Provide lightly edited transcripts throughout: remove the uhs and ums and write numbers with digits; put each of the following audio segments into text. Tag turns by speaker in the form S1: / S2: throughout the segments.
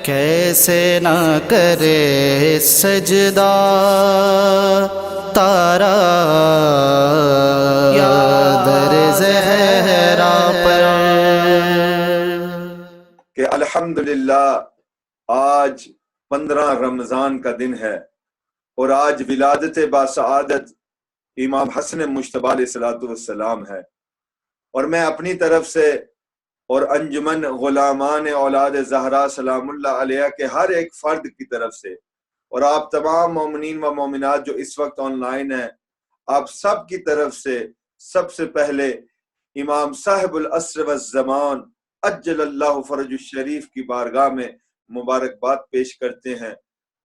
S1: کیسے نہ کرے سجدہ تارا در زہرا پر
S2: کہ الحمدللہ آج 15 رمضان کا دن ہے اور آج ولادت باسعادت امام حسن مجتبی علیہ السلام ہے، اور میں اپنی طرف سے اور انجمن غلامان اولاد زہرا سلام اللہ علیہ کے ہر ایک فرد کی طرف سے، اور آپ تمام مومنین و مومنات جو اس وقت آن لائن ہیں، آپ سب کی طرف سے سب سے پہلے امام صاحب العصر والزمان عجل اللہ فرج الشریف کی بارگاہ میں مبارکباد پیش کرتے ہیں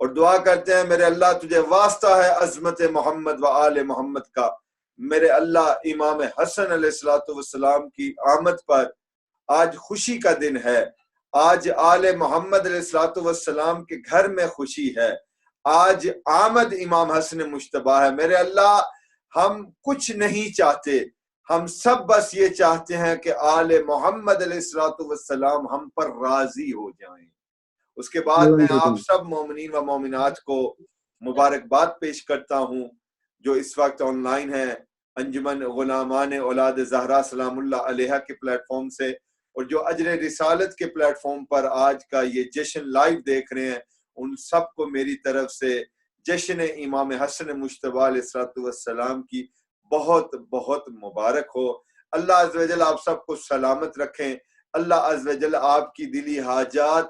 S2: اور دعا کرتے ہیں، میرے اللہ تجھے واسطہ ہے عظمت محمد و آل محمد کا، میرے اللہ امام حسن علیہ السلام کی آمد پر آج خوشی کا دن ہے، آج آل محمد علیہ السلام کے گھر میں خوشی ہے، آج آمد امام حسن مجتبی ہے، میرے اللہ ہم کچھ نہیں چاہتے، ہم سب بس یہ چاہتے ہیں کہ آل محمد علیہ السلام ہم پر راضی ہو جائیں۔ اس کے بعد میں آپ سب مومنین و مومنات کو مبارکباد پیش کرتا ہوں جو اس وقت آن لائن ہیں انجمن غلامان اولاد زہرا سلام اللہ علیہ کے پلیٹ فارم سے، اور جو اجر رسالت کے پلیٹ فارم پر آج کا یہ جشن لائیو دیکھ رہے ہیں، ان سب کو میری طرف سے جشن امام حسن مجتبی علیہ السلام کی بہت بہت مبارک ہو۔ اللہ عز و جل آپ سب کو سلامت رکھیں، اللہ عز و جل آپ کی دلی حاجات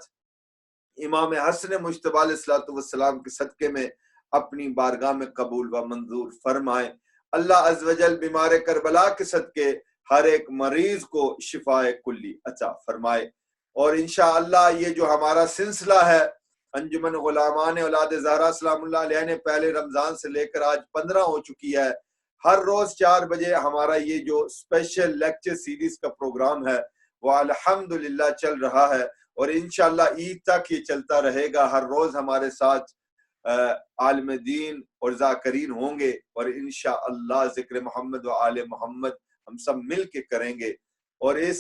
S2: امام حسن مجتبی علیہ السلام کے صدقے میں اپنی بارگاہ میں قبول و منظور فرمائیں۔ اللہ عز و جل بیمار کربلا کے صدقے ہر ایک مریض کو شفاء کلی عطا فرمائے، اور انشاءاللہ یہ جو ہمارا سلسلہ ہے انجمن غلامان اولاد زہرا سلام اللہ علیہ نے پہلے رمضان سے لے کر آج 15 ہو چکی ہے، ہر روز 4 بجے ہمارا یہ جو اسپیشل لیکچر سیریز کا پروگرام ہے وہ الحمدللہ چل رہا ہے، اور انشاءاللہ عید تک یہ چلتا رہے گا۔ ہر روز ہمارے ساتھ عالم دین اور ذاکرین ہوں گے، اور انشاءاللہ ذکر محمد و آل محمد ہم سب مل کے کریں گے، اور اس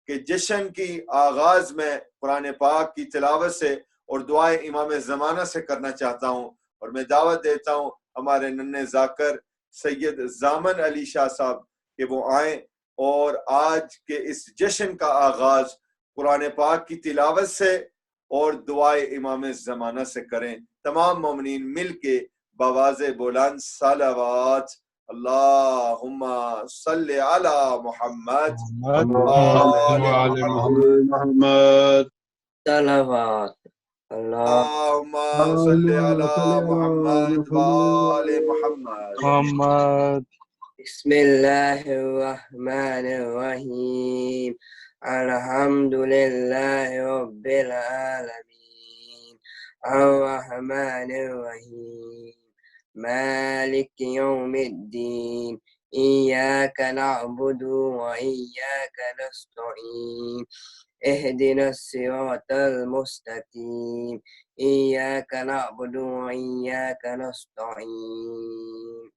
S2: کے جشن کی آغاز میں قرآن پاک کی تلاوت سے اور دعائے امام زمانہ سے کرنا چاہتا ہوں، اور میں دعوت دیتا ہوں ہمارے ننھے ذاکر سید زامن علی شاہ صاحب کہ وہ آئیں اور آج کے اس جشن کا آغاز قرآن پاک کی تلاوت سے اور دعائے امام زمانہ سے کریں۔ تمام مومنین مل کے بآواز بلند صلوات اللہم صلی علی محمد
S3: وعلى محمد
S4: صلوات
S2: اللہم صلی علی محمد وآل محمد۔
S4: بسم اللہ الرحمن الرحیم الحمد للہ رب العالمین الرحمن الرحیم مالک یوم الدین ایاک نعبد وإیاک نستعین اهدنا الصراط المستقیم ایاک نعبد وإیاک نستعین۔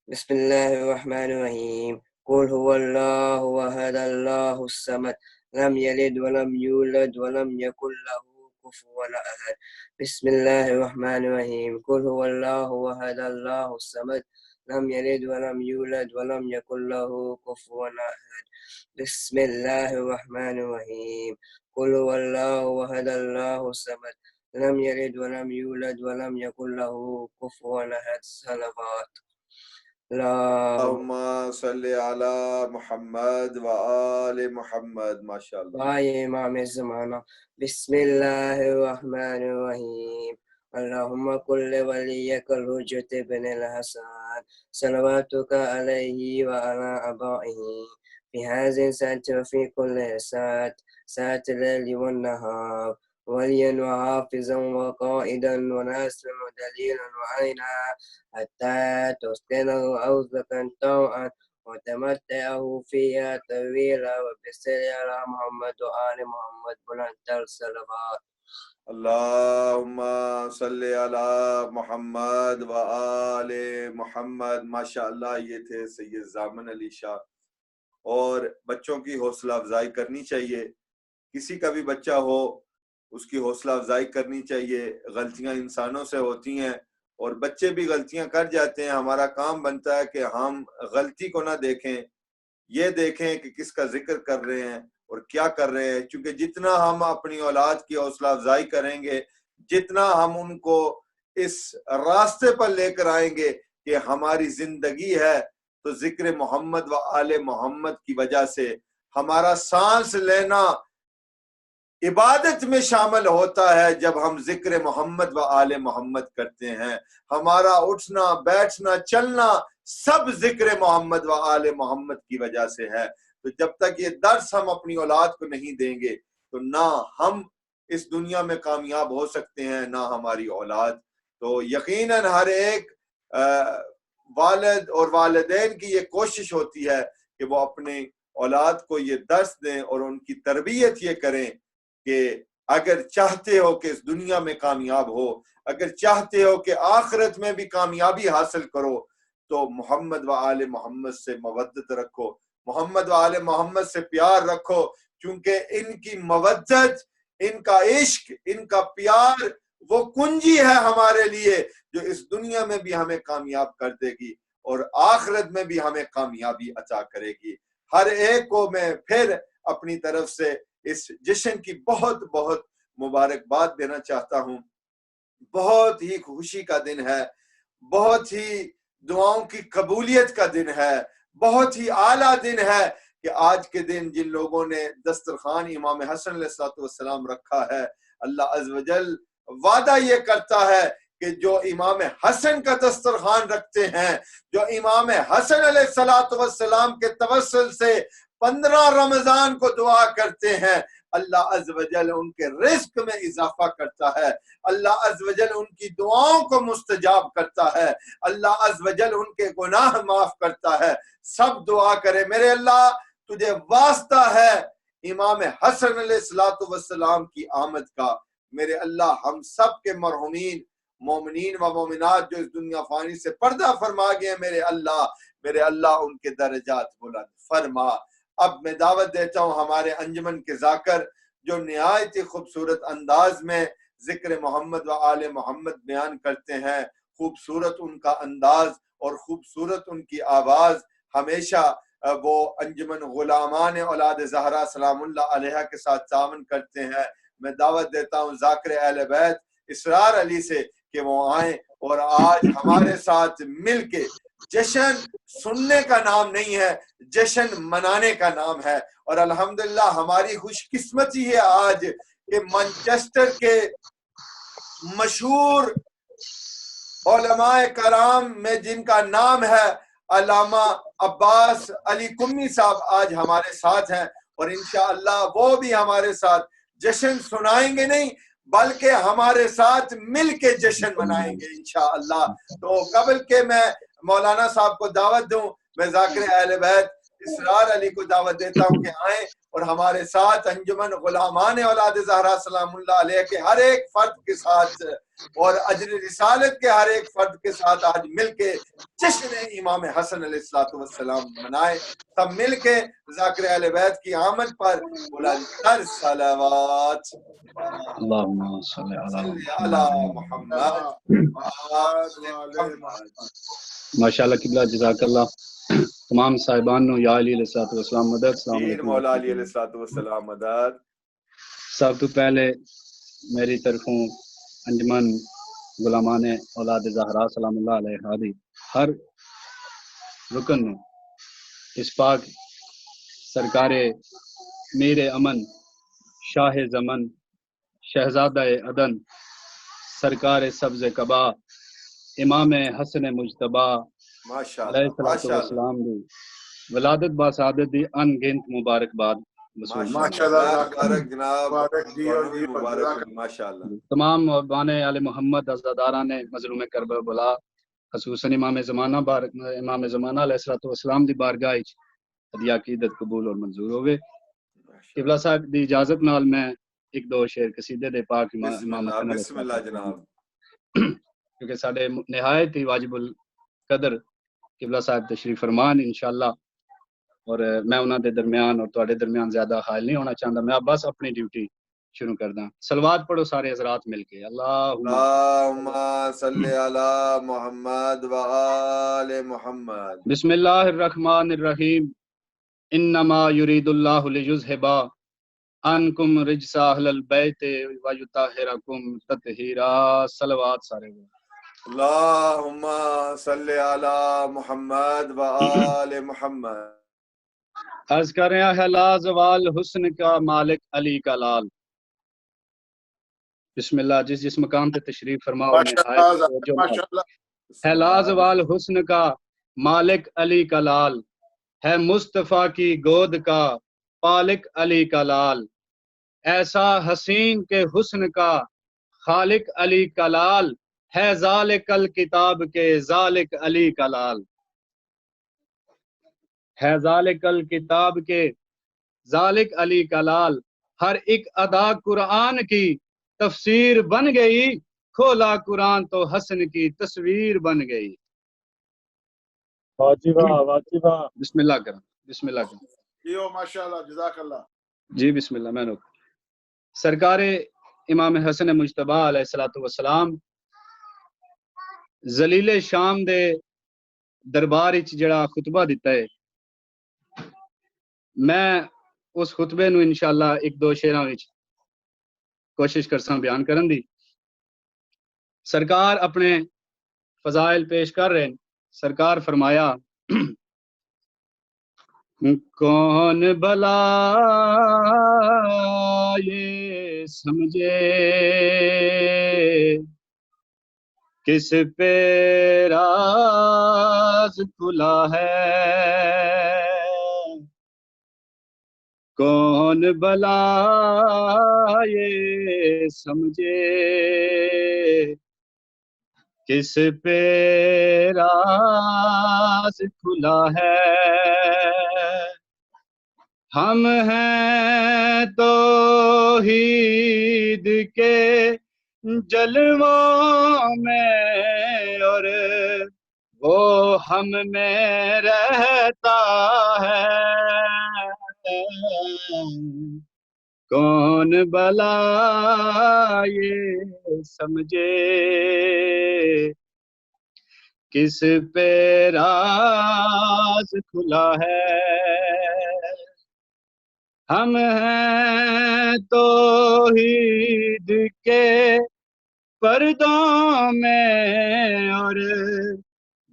S4: بسم اللہ الرحمن الرحیم قل هو اللہ احد اللہ الصمد لم یلد ولم یولد ولم یکن له کفوا احد۔ بسم اللہ الرحمن الرحیم قل هو اللہ احد اللہ الصمد لم یلد ولم یولد ولم یکن له کفوا احد۔ بسم اللہ الرحمن الرحیم قل هو اللہ احد اللہ الصمد لم یلد ولم یولد ولم یکن له کفوا احد۔ صلوات
S2: اللہم صلی علی محمد وآل محمد۔ ماشاءاللہ۔
S4: دعائے امام زمانہ۔ بسم اللہ الرحمن الرحیم اللہم کل ولیک الحجت بن الحسن صلواتک علیہ وعلی آبائہ فی هذه الساعة وفي كل ساعة ساعة الليل والنهار وليا وحافظا وقائدا وناصرا ودليلا وعينا حتى تسكنه أرضك طوعا وتمتعه فيها طويلا وبسر على محمد وآل محمد بلند الصلوات۔
S2: اللہم صلی علی محمد وآل محمد۔ ماشاءاللہ یہ تھے سید زامن علی شاہ، اور بچوں کی حوصلہ افزائی کرنی چاہیے، کسی کا بھی بچہ ہو اس کی حوصلہ افزائی کرنی چاہیے. غلطیاں انسانوں سے ہوتی ہیں اور بچے بھی غلطیاں کر جاتے ہیں. ہمارا کام بنتا ہے کہ ہم غلطی کو نہ دیکھیں, یہ دیکھیں کہ کس کا ذکر کر رہے ہیں اور کیا کر رہے ہیں. چونکہ جتنا ہم اپنی اولاد کی حوصلہ افزائی کریں گے, جتنا ہم ان کو اس راستے پر لے کر آئیں گے کہ ہماری زندگی ہے تو ذکر محمد و آل محمد کی وجہ سے ہمارا سانس لینا عبادت میں شامل ہوتا ہے. جب ہم ذکر محمد و آل محمد کرتے ہیں, ہمارا اٹھنا بیٹھنا چلنا سب ذکر محمد و آل محمد کی وجہ سے ہے. تو جب تک یہ درس ہم اپنی اولاد کو نہیں دیں گے تو نہ ہم اس دنیا میں کامیاب ہو سکتے ہیں نہ ہماری اولاد. تو یقیناً ہر ایک والد اور والدین کی یہ کوشش ہوتی ہے کہ وہ اپنے اولاد کو یہ درس دیں اور ان کی تربیت یہ کریں کہ اگر چاہتے ہو کہ اس دنیا میں کامیاب ہو, اگر چاہتے ہو کہ آخرت میں بھی کامیابی حاصل کرو, تو محمد و آل محمد سے مودت رکھو, محمد و آل محمد سے پیار رکھو. کیونکہ ان کی مودت, ان کا عشق, ان کا پیار وہ کنجی ہے ہمارے لیے جو اس دنیا میں بھی ہمیں کامیاب کر دے گی اور آخرت میں بھی ہمیں کامیابی عطا کرے گی. ہر ایک کو میں پھر اپنی طرف سے اس جشن کی بہت بہت مبارکباد دینا چاہتا ہوں. بہت ہی خوشی کا دن ہے, بہت ہی دعاؤں کی قبولیت کا دن ہے, بہت ہی اعلیٰ دن ہے کہ آج کے دن جن لوگوں نے دسترخوان امام حسن علیہ السلام رکھا ہے, اللہ عز و جل وعدہ یہ کرتا ہے کہ جو امام حسن کا دسترخوان رکھتے ہیں, جو امام حسن علیہ السلام کے توسل سے 15 رمضان کو دعا کرتے ہیں, اللہ عز و جل ان کے رزق میں اضافہ کرتا ہے, اللہ عز و جل ان کی دعاؤں کو مستجاب کرتا ہے, اللہ عز و جل ان کے گناہ معاف کرتا ہے. سب دعا کرے میرے اللہ تجھے واسطہ ہے امام حسن علیہ السلام کی آمد کا. میرے اللہ ہم سب کے مرحومین مومنین و مومنات جو اس دنیا فانی سے پردہ فرما گئے, میرے اللہ ان کے درجات بلند فرما. اب میں دعوت دیتا ہوں ہمارے انجمن کے ذاکر جو نہایت ہی خوبصورت انداز میں ذکر محمد و آل محمد بیان کرتے ہیں. خوبصورت ان کا انداز اور خوبصورت ان کی آواز. ہمیشہ وہ انجمن غلامان اولاد زہرا سلام اللہ علیہ کے ساتھ تعاون کرتے ہیں. میں دعوت دیتا ہوں ذاکر اہل بیت اسرار علی سے کہ وہ آئیں اور آج ہمارے ساتھ مل کے جشن سننے کا نام نہیں ہے, جشن منانے کا نام ہے. اور الحمدللہ ہماری خوش قسمتی ہے آج کہ مانچسٹر کے مشہور علماء کرام میں جن کا نام ہے علامہ عباس علی قمی صاحب آج ہمارے ساتھ ہیں, اور انشاءاللہ وہ بھی ہمارے ساتھ جشن سنائیں گے نہیں بلکہ ہمارے ساتھ مل کے جشن منائیں گے انشاءاللہ. تو قبل کے میں مولانا صاحب کو دعوت دوں, میں ذاکر اہل بیت اسرار علی کو دعوت دیتا ہوں کہ آئیں اور ہمارے ساتھ انجمن غلامان اولاد زہرا سلام اللہ علیہ کے ہر ایک فرد کے ساتھ اور اجر رسالت کے ہر ایک فرد کے ساتھ آج مل کے جشن امام حسن علیہ السلام منائے. سب مل کے ذاکر اہل بیت کی آمد پر بلندتر صلوات
S3: اللہم صلی
S2: علی محمد.
S3: ماشاءاللہ قبلہ جزاک اللہ. تمام صاحبان نو یا علی علیہ السلام مدد. السلام
S2: پیر
S3: علیکم.
S2: مولا علی علیہ السلام مدد.
S3: سب تو پہلے میری طرفوں انجمن غلامان اولاد زہرا سلام اللہ علیہ دی ہر رکن نو اس پاک سرکار میر امن شاہ زمن شہزادہ عدن سرکار سبز قبا امام حسن مجتبی
S2: ماشاءاللہ
S3: علیہ
S2: ماشاءاللہ
S3: السلام دی ولادت با سعادت دی ان گنت مبارکباد.
S2: ماشاءاللہ مبارک جناب, مبارک ماشاءاللہ.
S3: تمام عوان آل محمد عزاداران مظلوم کربلا خصوصاً امام زمانہ علیہ السلام دی بارگاہ وچ ہدیہ عقیدت قبول اور منظور ہوئے. قبلہ صاحب دی اجازت نال میں ایک دو شعر قصیدے دے پاک امام حسن علیہ
S2: بسم اللہ جناب.
S3: کیونکہ ساڈے نہایت ہی واجب القدر قبلہ صاحب تشریف فرمان انشاءاللہ, اور میں انہاں دے درمیان اور تواڈے درمیان زیادہ حائل نہیں ہونا چاہتا. میں بس اپنی ڈیوٹی شروع کر دیں. صلوات پڑھو سارے حضرات مل کے.
S2: اللہم صلی علی محمد و آل محمد.
S3: بسم اللہ الرحمن الرحیم. انما یرید اللہ لیذھب عنکم رجس اہل البیت ویطہرکم تطہیرا. صلوات سارے.
S2: اللہم صلی علی محمد و آل محمد.
S3: عرض کر رہے ہیں لا زوال حسن کا مالک علی کا لال. بسم اللہ. جس مقام پہ تشریف فرما ہے لا زوال حسن کا مالک علی کا لال ہے مصطفیٰ کی گود کا پالک علی کا لال. ایسا حسین کے حسن کا خالق علی کا لال ہے ذالک الکتاب کے ذالک علی کا لال. ہے ذالک الکتاب کے ذالک علی کا لال. ہر ایک ادا قرآن کی تفسیر بن گئی. کھولا قرآن تو حسن کی تصویر بن گئی.
S5: واجبہ
S3: بسم اللہ کریں. بسم اللہ کریں.
S5: ماشاءاللہ جزاک اللہ.
S3: جی بسم اللہ. میں روک. سرکار امام حسن مجتبی علیہ الصلوۃ والسلام ذلیل شام دے دربار وچ جڑا خطبہ دیتا ہے، میں اس خطبے نو انشاءاللہ ایک دو شعراں وچ کوشش کرساں بیان کرن دی. سرکار اپنے فضائل پیش کر رہے ہیں. سرکار فرمایا کون بھلا یہ سمجھے کس پہ راز کھلا ہے. کون بھلا یہ سمجھے کس پہ راز کھلا ہے. ہم ہیں توحید کے جلووں میں اور وہ ہم میں رہتا ہے. کون بھلا یہ سمجھے کس پہ راز کھلا ہے. ہم ہیں توحید کے پردوں میں اور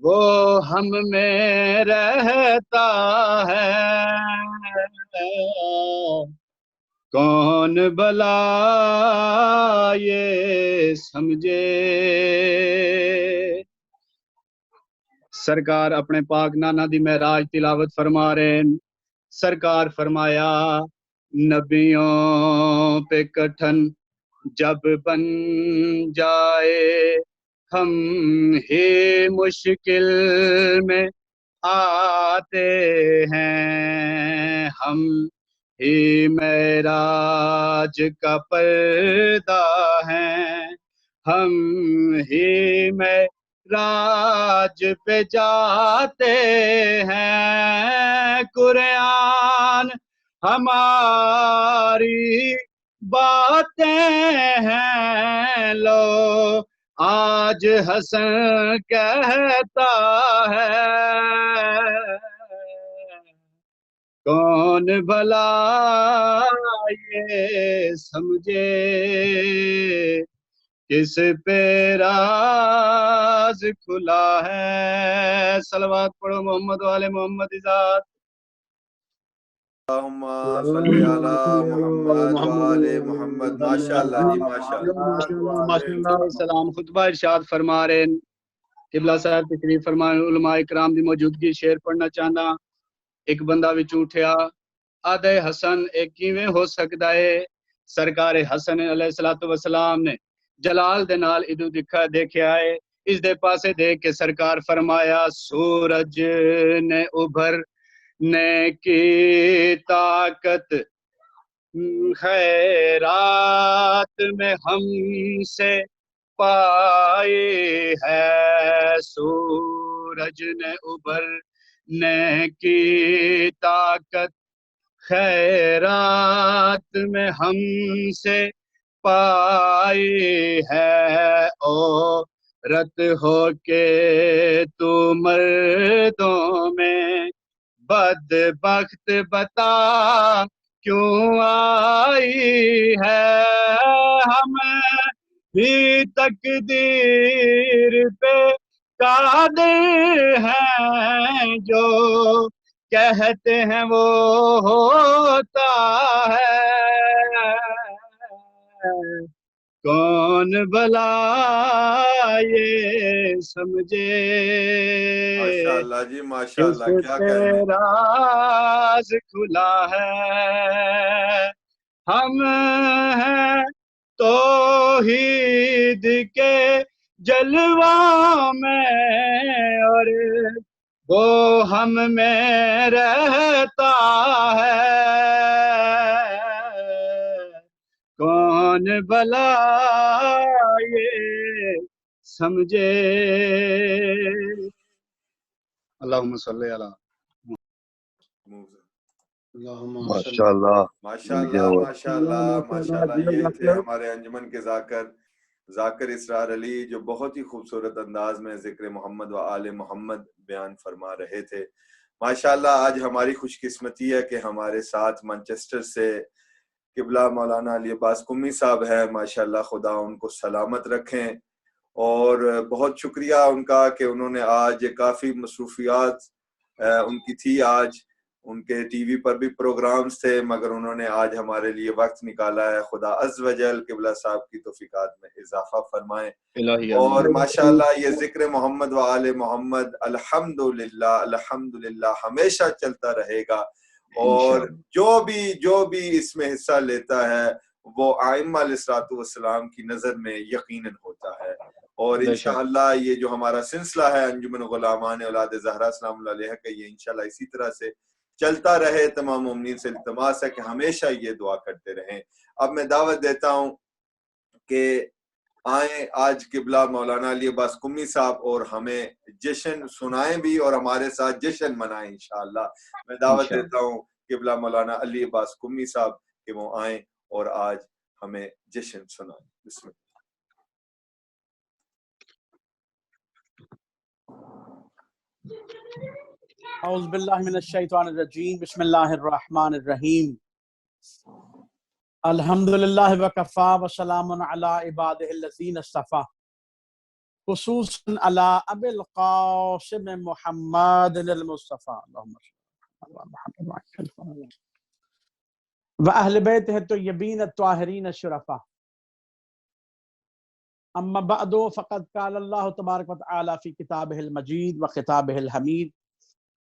S3: وہ ہم میں رہتا ہے. کون بھلا یہ سمجھے. سرکار اپنے پاک نانا دی معراج تلاوت فرما رہے ہیں. سرکار فرمایا نبیوں پہ کٹھن جب بن جائے ہم ہی مشکل میں آتے ہیں. ہم ہی معراج کا پردہ ہیں. ہم ہی معراج پہ جاتے ہیں. قرآن ہماری باتیں ہیں. لو آج حسن کہتا ہے. کون بھلا یہ سمجھے کس پہ راز کھلا ہے. صلوات پڑھو محمد والے محمد ذات.
S2: اللہم صلی علی محمد و آل محمد. ماشاءاللہ جی ماشاءاللہ.
S3: سلام. خطبہ ارشاد فرما رہے ہیں. قبلہ صاحب تشریف فرمان. علماء اکرام دی موجودگی شعر پڑھنا چاہنا. ایک بندہ وچ اٹھیا آدھے حسن ایک کیویں ہو سکدا ہے. سرکار حسن علیہ الصلوۃ والسلام نے جلال دے نال ادو دیکھیا ہے. اس دے پاسے دیکھ کے سرکار فرمایا سورج نے ابھرنے کی طاقت خیرات میں ہم سے پائی ہے. سورج نے ابھرنے کی طاقت خیرات میں ہم سے پائی ہے عورت ہو کے تو مردوں میں بدبخت بتا کیوں آئی ہے ہمیں بھی تقدیر پہ قادر ہیں جو کہتے ہیں وہ ہوتا ہے کون بھلا یہ سمجھے
S2: ماشاء اللہ جی، ماشاء
S3: کس
S2: اللہ، کیا
S3: سے
S2: کہنے.
S3: راز کھلا ہے ہم ہیں توحید کے جلوہ میں اور وہ ہم میں رہتا ہے کون بھلا یہ سمجھے. اللہم صلی علی
S6: ماشاء اللہ.
S2: ماشاء اللہ، ماشاء اللہ، ماشاء اللہ. یہ تھے ہمارے انجمن کے ذاکر اسرار علی، جو بہت ہی خوبصورت انداز میں ذکر محمد و آل محمد بیان فرما رہے تھے. ماشاءاللہ آج ہماری خوش قسمتی ہے کہ ہمارے ساتھ مانچسٹر سے قبلہ مولانا علی عباس قمی صاحب ہیں. ماشاءاللہ خدا ان کو سلامت رکھیں، اور بہت شکریہ ان کا کہ انہوں نے آج کافی مصروفیات ان کی تھی. آج ان کے ٹی وی پر بھی پروگرامز تھے، مگر انہوں نے آج ہمارے لیے وقت نکالا ہے. خدا عز و جل قبلہ صاحب کی توفیقات میں اضافہ فرمائیں. اور ماشاءاللہ یہ ذکر محمد و آل محمد الحمدللہ الحمدللہ ہمیشہ چلتا رہے گا. اور جو بھی اس میں حصہ لیتا ہے وہ ائمہ علیہ السلام کی نظر میں یقیناً ہوتا ہے. اور انشاءاللہ یہ جو ہمارا سلسلہ ہے انجمن غلامان اولاد زہرا سلام اللہ علیہ کا، یہ انشاءاللہ اسی طرح سے چلتا رہے. تمام مومنین سے التماس ہے کہ ہمیشہ یہ دعا کرتے رہیں. اب میں دعوت دیتا ہوں کہ آئیں آج قبلہ مولانا علی عباس قمی صاحب اور ہمیں جشن سنائیں بھی اور ہمارے ساتھ جشن منائیں انشاءاللہ. میں دعوت دیتا ہوں قبلہ مولانا علی عباس قمی صاحب کہ وہ آئیں اور آج ہمیں جشن سنائیں. بسم اللہ.
S7: اعوذ باللہ من الشیطان الرجیم بسم اللہ الرحمن الرحیم الحمدللہ وکفا وسلام علی عبادہ الذین اصطفیٰ خصوصاً علی ابی القاسم محمد المصطفیٰ و اہل بیتہ الطیبین الطاہرین الشرفاء. اما بعد فقد قال اللہ تبارک و تعالی فی کتابہ المجید و خطابہ الحمید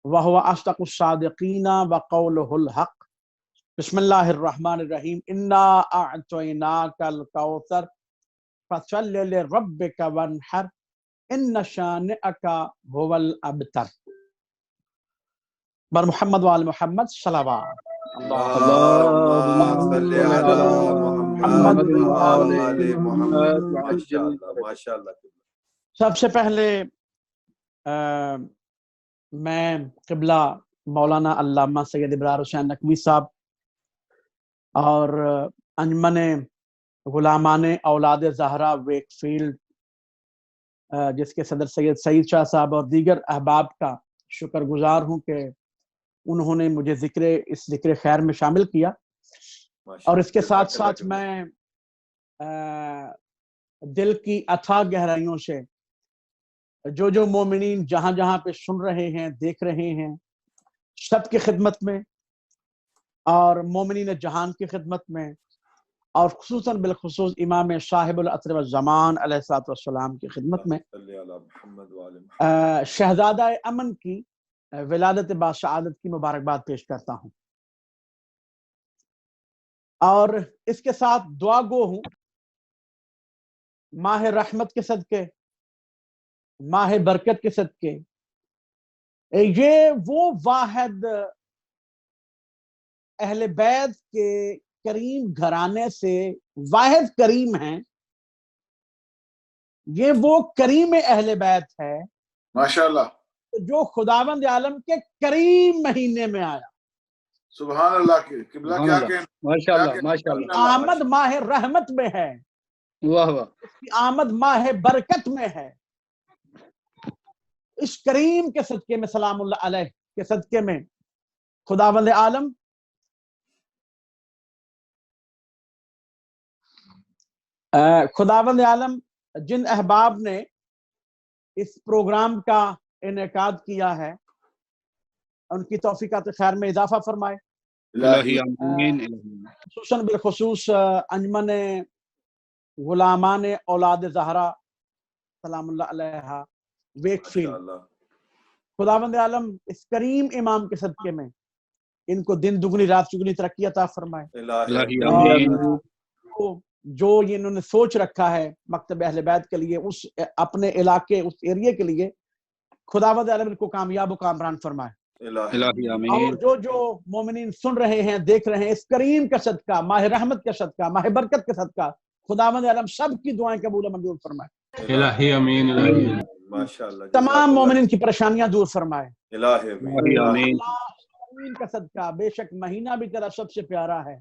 S7: وهو اصدق الصادقین وقولہ الحق. بسم اللہ الرحمن الرحیم انا اعطیناک الکوثر فصل لربک وانحر ان شانئک هو الابتر. بر محمد وآل محمد صلوات.
S2: اللہم صلی علی محمد و آل محمد. ماشاءاللہ ماشاءاللہ.
S7: سب سے پہلے میں قبلہ مولانا علامہ سید ابرار حسین نقوی صاحب اور انجمن غلامان اولاد زہرا ویک فیلڈ جس کے صدر سید سعید شاہ صاحب اور دیگر احباب کا شکر گزار ہوں کہ انہوں نے مجھے اس ذکر خیر میں شامل کیا. اور اس کے ساتھ ساتھ میں دل کی اتھاہ گہرائیوں سے جو مومنین جہاں جہاں پہ سن رہے ہیں دیکھ رہے ہیں سب کی خدمت میں اور مومنین جہان کی خدمت میں اور خصوصاً بالخصوص امام صاحب العصر والزمان علیہ السلام کی خدمت میں شہزادہ امن کی ولادت باسعادت کی مبارکباد پیش کرتا ہوں. اور اس کے ساتھ دعا گو ہوں ماہ رحمت کے صدقے، ماہ برکت کے صدقے، یہ وہ واحد اہل بیت کے کریم گھرانے سے واحد کریم ہیں، یہ وہ کریم اہل بیت ہے
S5: ماشاءاللہ
S7: جو خداوند عالم کے کریم مہینے میں آیا.
S5: سبحان اللہ کی قبلہ کیا کہنا
S3: ماشاءاللہ ماشاءاللہ
S7: آمد ماہ رحمت میں ہے،
S3: واہ واہ
S7: اس کی آمد ماہ برکت میں ہے. اس کریم کے صدقے میں، سلام اللہ علیہ کے صدقے میں، خداوند عالم جن احباب نے اس پروگرام کا انعقاد کیا ہے ان کی توفیقات خیر میں اضافہ فرمائے.
S3: الہی آمین.
S7: خصوصاً بالخصوص انجمن غلامان اولاد زہرا سلام اللہ علیہ ویک فیلڈ، خداوند عالم اس کریم امام کے صدقے میں ان کو دن دگنی رات چگنی ترقی عطا فرمائے.
S3: الہی آمین.
S7: جو یہ انہوں نے سوچ رکھا ہے مکتب اہل بیت کے لیے، اس اپنے علاقے اس ایریے کے لیے، خداوند عالم ان کو کامیاب و کامران فرمائے.
S3: الہی آمین.
S7: اور جو مومنین سن رہے ہیں، دیکھ رہے ہیں، اس کریم کا صدقہ، ماہ رحمت کا صدقہ، ماہ برکت کا صدقہ، خداوند عالم سب کی دعائیں قبول و منظور فرمائے.
S6: الہی امین. الہی
S2: ماشاءاللہ.
S7: تمام مومنین کی پریشانیاں دور فرمائے.
S2: الہی
S3: الہی آمین.
S7: اللہ کا صدقہ، بے شک مہینہ بھی تیرا سب سے پیارا ہے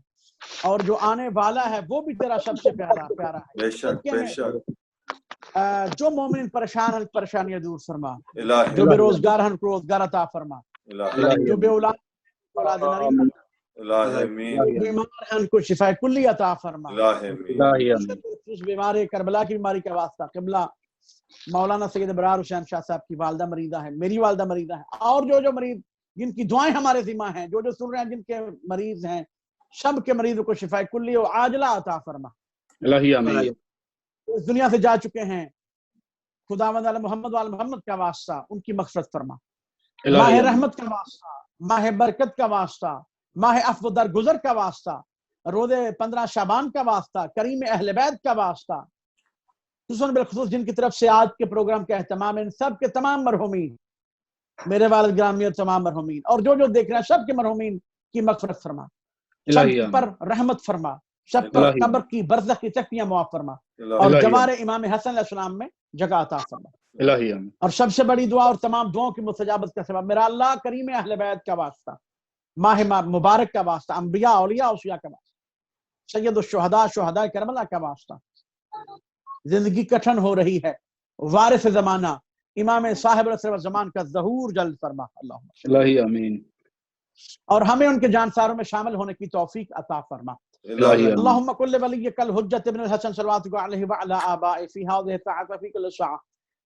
S7: اور جو آنے والا ہے وہ بھی تیرا سب سے پیارا ہے.
S2: بے شک بے شک.
S7: جو مومن پریشان ہیں پریشانیاں دور فرما،
S2: الہی
S7: جو بے روزگار ہیں روزگار عطا فرما،
S2: الہی
S7: جو بے اولاد نری،
S2: الہی امین.
S7: جو بیمار ہیں ان کو شفا کلی عطا فرما.
S2: الہی امین.
S3: الہی آمین.
S7: اس بیمار کربلا کی بیماری کا واسطہ قبلہ مولانا سید ابرار حسین شاہ صاحب کی والدہ مریضہ ہے، میری والدہ مریضہ ہے، اور جو مریض جن کی دعائیں ہمارے ذمہ ہیں، جو سن رہے ہیں جن کے مریض ہیں، سب کے مریضوں کو شفا کلی و عاجلہ عطا فرما.
S3: الہی آمین.
S7: اس دنیا سے جا چکے ہیں، خداوند علی محمد وعلی محمد کا واسطہ ان کی مغفرت فرما. ماہ رحمت کا واسطہ، ماہ برکت کا واسطہ، ماہ عفو درگزر کا واسطہ، روزے 15 شعبان کا واسطہ، کریم اہل بیت کا واسطہ، خصوصاً بالخصوص جن کی طرف سے آج کے پروگرام کا اہتمام ہے، ان سب کے تمام مرحومین، میرے والد گرامی اور تمام مرحومین، اور جو دیکھ رہے ہیں سب کے مرحومین کی مغفرت فرما، سب پر رحمت فرما، سب پر قبر کی برزخ کی چکیاں معاف فرما، اور جوار امام حسن علیہ السلام میں جگہ عطا فرما.
S3: الہی آمین.
S7: اور سب سے بڑی دعا اور تمام دعاؤں کی مستجابت کا سبب میرا اللہ کریم اہل بیت کا واسطہ، ماہ مبارک کا واسطہ، انبیاء اولیاء اوصیاء کا واسطہ، سید الشہداء شہداء کربلا کا واسطہ. زندگی کٹھن ہو رہی ہے، وارث زمانہ امام صاحب العصر والزمان کا ظہور جلد فرما.
S3: الہی آمین.
S7: اور ہمیں ان کے جانساروں میں شامل ہونے کی توفیق عطا فرما. اللهم كل وليك الحجة ابن الحسن صلواتك عليه وعلى آبائه في هذه الساعة في كل ساعة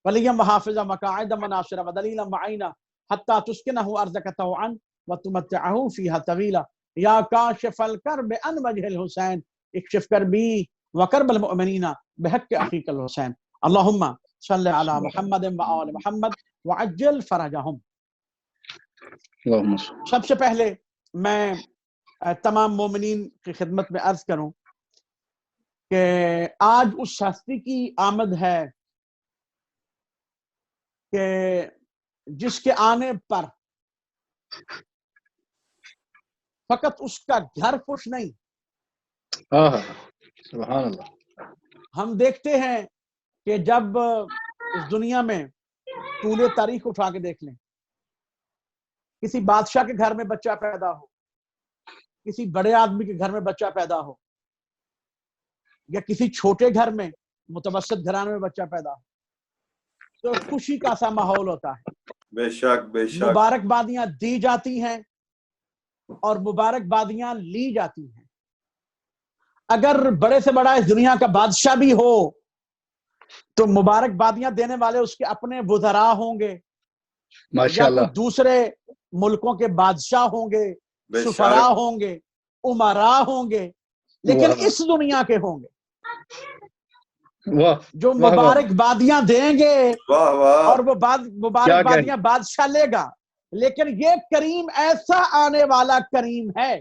S7: وليا وحافظا وقاعدا وناصرا ودليلا وعينا حتى تسكنه أرضك طوعا وتمتعه فيها طويلا. يا كاشف الكرب عن وجه الحسين اكشف كربي وكرب المؤمنين بحق أخيك الحسين. اللهم صل على محمد وآل محمد وعجل فرجهم. سب سے پہلے میں تمام مومنین کی خدمت میں عرض کروں کہ آج اس ہستی کی آمد ہے کہ جس کے آنے پر فقط اس کا گھر خوش نہیں.
S3: سبحان اللہ.
S7: ہم دیکھتے ہیں کہ جب اس دنیا میں طول تاریخ اٹھا کے دیکھ لیں، کسی بادشاہ کے گھر میں بچہ پیدا ہو، کسی بڑے آدمی کے گھر میں بچہ پیدا ہو، یا کسی چھوٹے گھر میں متوسط گھرانے میں بچہ پیدا ہو، تو خوشی کا سا ماحول ہوتا ہے.
S2: بے شک بے شک.
S7: مبارکبادیاں دی جاتی ہیں اور مبارکبادیاں لی جاتی ہیں. اگر بڑے سے بڑا اس دنیا کا بادشاہ بھی ہو تو مبارکبادیاں دینے والے اس کے اپنے وزراء ہوں گے، یا کوئی دوسرے ملکوں کے بادشاہ ہوں گے، سفراء ہوں گے، امراء ہوں گے، لیکن اس دنیا کے ہوں گے جو مبارکبادیاں دیں گے، اور وہ مبارکبادیاں بادشاہ لے گا. لیکن یہ کریم ایسا آنے والا کریم ہے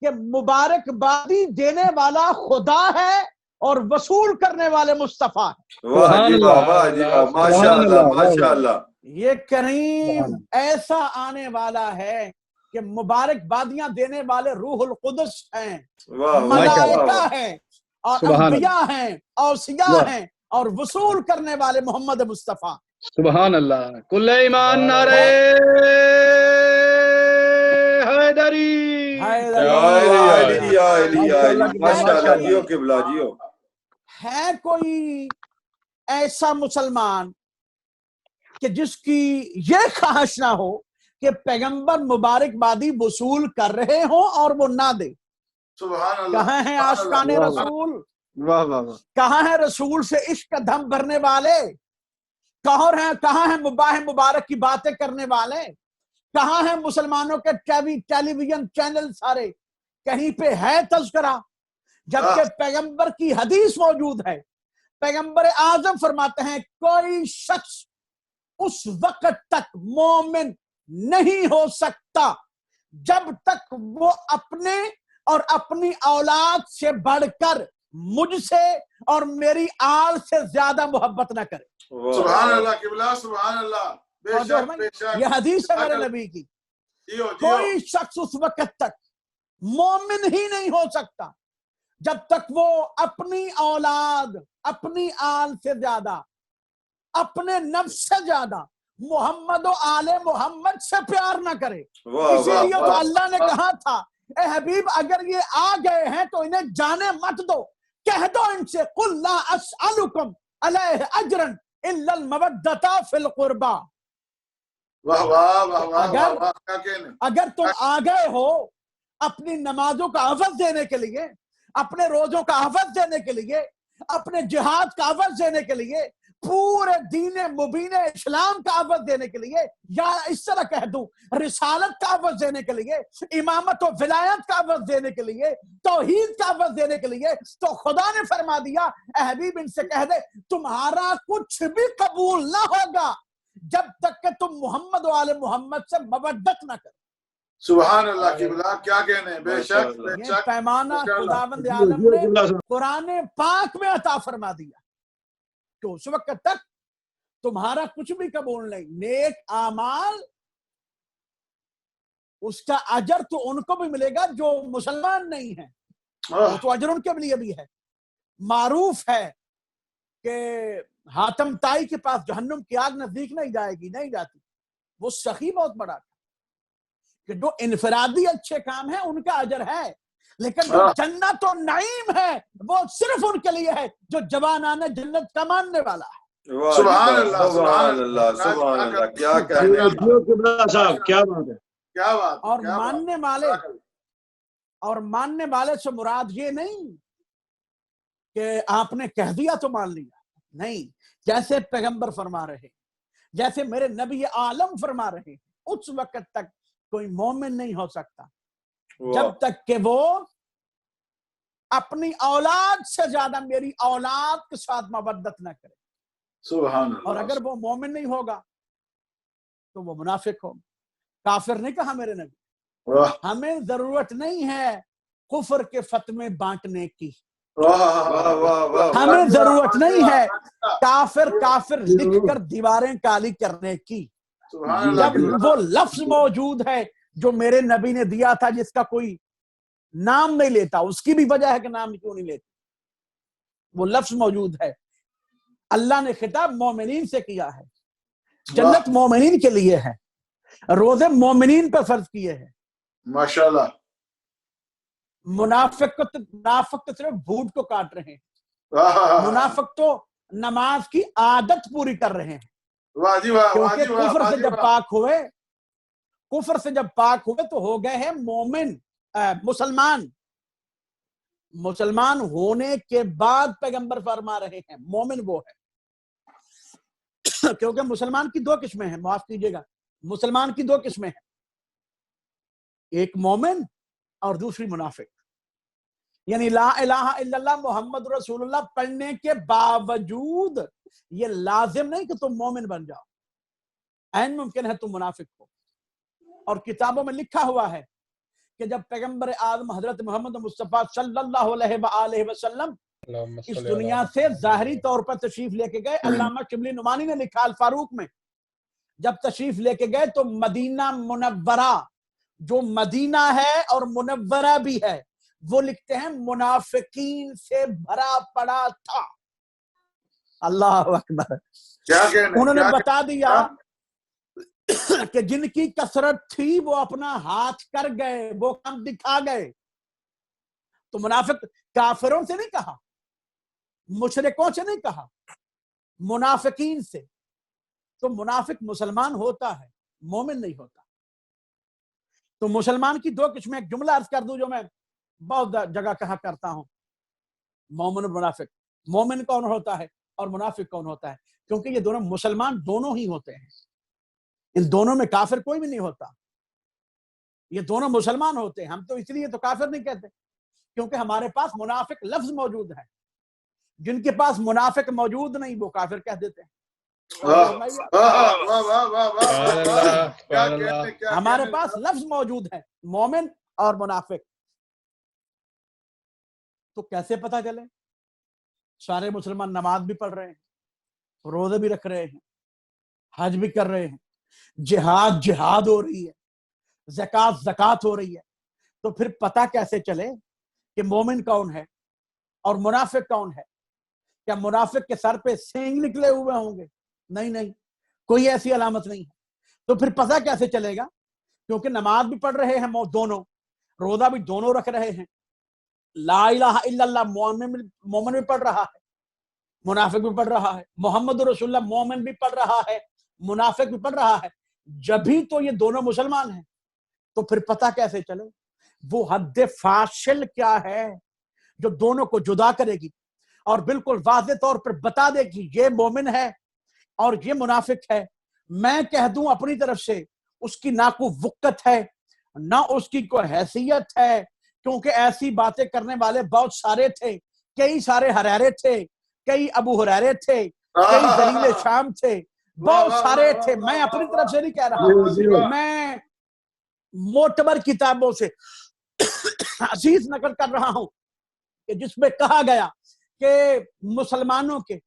S7: کہ مبارکبادی دینے والا خدا ہے اور وصول کرنے والے مصطفیٰ ہیں. یہ کریم ایسا آنے والا ہے کہ مبارکبادیاں دینے والے روح القدس ہیں، ملائکہ ہیں، اور انبیاء ہیں، اوصیاء ہیں، اور وصول کرنے والے محمد مصطفیٰ.
S3: سبحان اللہ. کل ایمان نعرہ حیدری.
S2: ماشاءاللہ جیو قبلہ جیو.
S7: ہے کوئی ایسا مسلمان کہ جس کی یہ خواہش نہ ہو کہ پیغمبر مبارکبادی وصول کر رہے ہوں اور وہ نہ دے؟
S5: سبحان اللہ.
S7: کہاں ہیں عاشقان رسول؟
S3: واہ واہ واہ.
S7: کہاں ہیں رسول سے عشق کا دم بھرنے والے؟ کہاں ہیں مباح مبارک کی باتیں کرنے والے؟ کہاں ہیں مسلمانوں کے ٹیلی ویژن چینل سارے؟ کہیں پہ ہے تذکرہ؟ جبکہ پیغمبر کی حدیث موجود ہے. پیغمبر اعظم فرماتے ہیں کوئی شخص اس وقت تک مومن نہیں ہو سکتا جب تک وہ اپنے اور اپنی اولاد سے بڑھ کر مجھ سے اور میری آل سے زیادہ محبت نہ کرے.
S5: سبحان اللہ قبلہ. سبحان اللہ. بے شک بے شک.
S7: یہ حدیث ہے میرے نبی کی. کوئی شخص اس وقت تک مومن ہی نہیں ہو سکتا جب تک وہ اپنی اولاد، اپنی آل سے زیادہ، اپنے نفس سے زیادہ محمد و آل محمد سے پیار نہ کرے. اسی لیے تو اللہ نے کہا تھا اے حبیب اگر یہ آ گئے ہیں تو انہیں جانے مت دو، کہہ دو ان سے قل لا اسألکم علیہ اجرا الا المودۃ فی القربى. اگر تم آ گئے ہو اپنی نمازوں کا عوض دینے کے لیے، اپنے روزوں کا عوض دینے کے لیے، اپنے جہاد کا عوض دینے کے لیے، پورے دین مبین اسلام کا عوض دینے کے لیے، یا اس طرح کہہ دوں رسالت کا عوض دینے کے لیے، امامت و ولایت کا عوض دینے کے لیے، توحید کا عوض دینے کے لیے، تو خدا نے فرما دیا اے حبیب ان سے کہہ دے تمہارا کچھ بھی قبول نہ ہوگا جب تک کہ تم محمد و آل محمد سے مودت نہ کرو.
S5: سبحان اللہ قبلہ. کیا کہنے. بے شک بے
S7: یہ
S5: شک.
S7: پیمانہ خداوند عالم نے قرآن پاک میں عطا فرما دیا کہ اس وقت تک تمہارا کچھ بھی قبول نہیں. نیک اعمال اس کا اجر تو ان کو بھی ملے گا جو مسلمان نہیں ہیں، وہ تو اجر ان کے لیے بھی ہے. معروف ہے کہ حاتم تائی کے پاس جہنم کی آگ نزدیک نہیں جائے گی، نہیں جاتی. وہ سخی بہت بڑا تھا کہ جو انفرادی اچھے کام ہیں ان کا اجر ہے، لیکن جو جنت و نعیم ہے وہ صرف ان کے لیے ہے جو جوانان جنت کا ماننے والا ہے.
S5: سبحان اللہ.
S2: سبحان اللہ. سبحان اللہ. کیا کہنے.
S6: کیا بات ہے.
S5: کیا بات.
S7: اور ماننے والے سے مراد یہ نہیں کہ آپ نے کہہ دیا تو مان لیا، نہیں. جیسے پیغمبر فرما رہے، جیسے میرے نبی عالم فرما رہے، اس وقت تک کوئی مومن نہیں ہو سکتا جب تک کہ وہ اپنی اولاد سے زیادہ میری اولاد کے ساتھ مودت نہ کرے.
S5: سبحان اللہ.
S7: اور اگر وہ مومن نہیں ہوگا تو وہ منافق ہوگا. کافر نہیں کہا میرے نبی. ہمیں ضرورت نہیں ہے کفر کے فتوے بانٹنے کی. ہمیں ضرورت نہیں ہے کافر لکھ کر دیواریں کالی کرنے کی. جب وہ لفظ موجود ہے جو میرے نبی نے دیا تھا جس کا کوئی نام نہیں لیتا، اس کی بھی وجہ ہے کہ نام کیوں نہیں لیتا. وہ لفظ موجود ہے. اللہ نے خطاب مومنین سے کیا ہے. جنت مومنین کے لیے ہے، روزے مومنین پر فرض کیے ہیں.
S5: ماشاءاللہ.
S7: منافق تو صرف بھوٹ کو کاٹ رہے ہیں. منافق تو نماز کی عادت پوری کر رہے ہیں. کیونکہ کفر سے جب پاک ہوئے تو ہو گئے ہیں مومن. مسلمان ہونے کے بعد پیغمبر فرما رہے ہیں مومن وہ ہے. کیونکہ مسلمان کی دو قسمیں ہیں، معاف کیجئے گا، مسلمان کی دو قسمیں ہیں، ایک مومن اور دوسری منافق. یعنی لا الہ الا اللہ محمد رسول اللہ پڑھنے کے باوجود یہ لازم نہیں کہ تم مومن بن جاؤ، عین ممکن ہے تم منافق ہو. اور کتابوں میں لکھا ہوا ہے کہ جب پیغمبر اعظم حضرت محمد مصطفیٰ صلی اللہ علیہ وآلہ وسلم اس دنیا سے ظاہری طور پر تشریف لے کے گئے، علامہ شبلی نعمانی نے لکھا الفاروق میں، جب تشریف لے کے گئے تو مدینہ منورہ جو مدینہ ہے اور منورہ بھی ہے وہ لکھتے ہیں منافقین سے بھرا پڑا تھا. اللہ اکبر. انہوں نے بتا دیا کہ جن کی کثرت تھی وہ اپنا ہاتھ کر گئے, وہ کم دکھا گئے. تو منافق کافروں سے نہیں کہا, مشرکوں سے نہیں کہا, منافقین سے. تو منافق مسلمان ہوتا ہے, مومن نہیں ہوتا. تو مسلمان کی دو قسمیں, ایک جملہ عرض کر دوں جو میں بہت جگہ کہا کرتا ہوں, مومن اور منافق. مومن کون ہوتا ہے اور منافق کون ہوتا ہے؟ کیونکہ یہ دونوں مسلمان دونوں ہی ہوتے ہیں, ان دونوں میں کافر کوئی بھی نہیں ہوتا. یہ دونوں مسلمان ہوتے ہیں. ہم تو اس لیے تو کافر نہیں کہتے کیونکہ ہمارے پاس منافق لفظ موجود ہے. جن کے پاس منافق موجود نہیں وہ کافر کہہ دیتے ہیں. ہمارے پاس لفظ موجود ہے مومن اور منافق. تو کیسے پتا چلے؟ سارے مسلمان نماز بھی پڑھ رہے ہیں, روزے بھی رکھ رہے ہیں, حج بھی کر رہے ہیں, جہاد ہو رہی ہے, زکات ہو رہی ہے. تو پھر پتا کیسے چلے کہ مومن کون ہے اور منافق کون ہے؟ کیا منافق کے سر پہ سینگ نکلے ہوئے ہوں گے؟ نہیں, کوئی ایسی علامت نہیں ہے. تو پھر پتا کیسے چلے گا؟ کیونکہ نماز بھی پڑھ رہے ہیں دونوں, روزہ بھی دونوں رکھ رہے ہیں, لا الہ الا اللہ مومن بھی پڑھ رہا ہے, منافق بھی پڑھ رہا ہے, محمد رسول اللہ مومن بھی پڑھ رہا ہے, منافق بھی پڑھ رہا ہے. جبھی تو یہ دونوں مسلمان ہیں. تو پھر پتا کیسے چلے وہ حد فاصل کیا ہے جو دونوں کو جدا کرے گی اور بالکل واضح طور پر بتا دے گی یہ مومن ہے اور یہ منافق ہے. میں کہہ دوں اپنی طرف سے اس کی نہ کوئی وقت ہے نہ اس کی کوئی حیثیت ہے, کیونکہ ایسی باتیں کرنے والے بہت سارے تھے. کئی سارے ہریرے تھے, کئی ابو ہریرے تھے, کئی دلیل شام تھے, بہت سارے تھے. میں اپنی طرف سے نہیں کہہ رہا, میں معتبر کتابوں سے حدیث نقل کر رہا ہوں کہ جس میں کہا گیا کہ مسلمانوں کے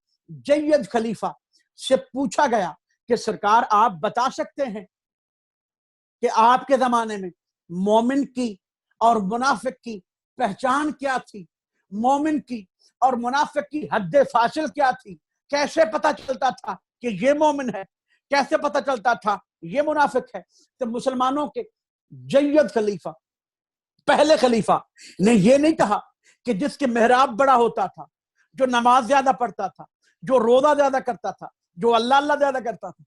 S7: جید خلیفہ سے پوچھا گیا کہ سرکار آپ بتا سکتے ہیں کہ آپ کے زمانے میں مومن کی اور منافق کی پہچان کیا تھی, مومن کی اور منافق کی حد فاصل کیا تھی, کیسے پتا چلتا تھا کہ یہ مومن ہے, کیسے پتا چلتا تھا یہ منافق ہے؟ تو مسلمانوں کے جید خلیفہ, پہلے خلیفہ نے یہ نہیں کہا کہ جس کے محراب بڑا ہوتا تھا, جو نماز زیادہ پڑھتا تھا, جو روزہ زیادہ کرتا تھا, جو اللہ زیادہ کرتا تھا,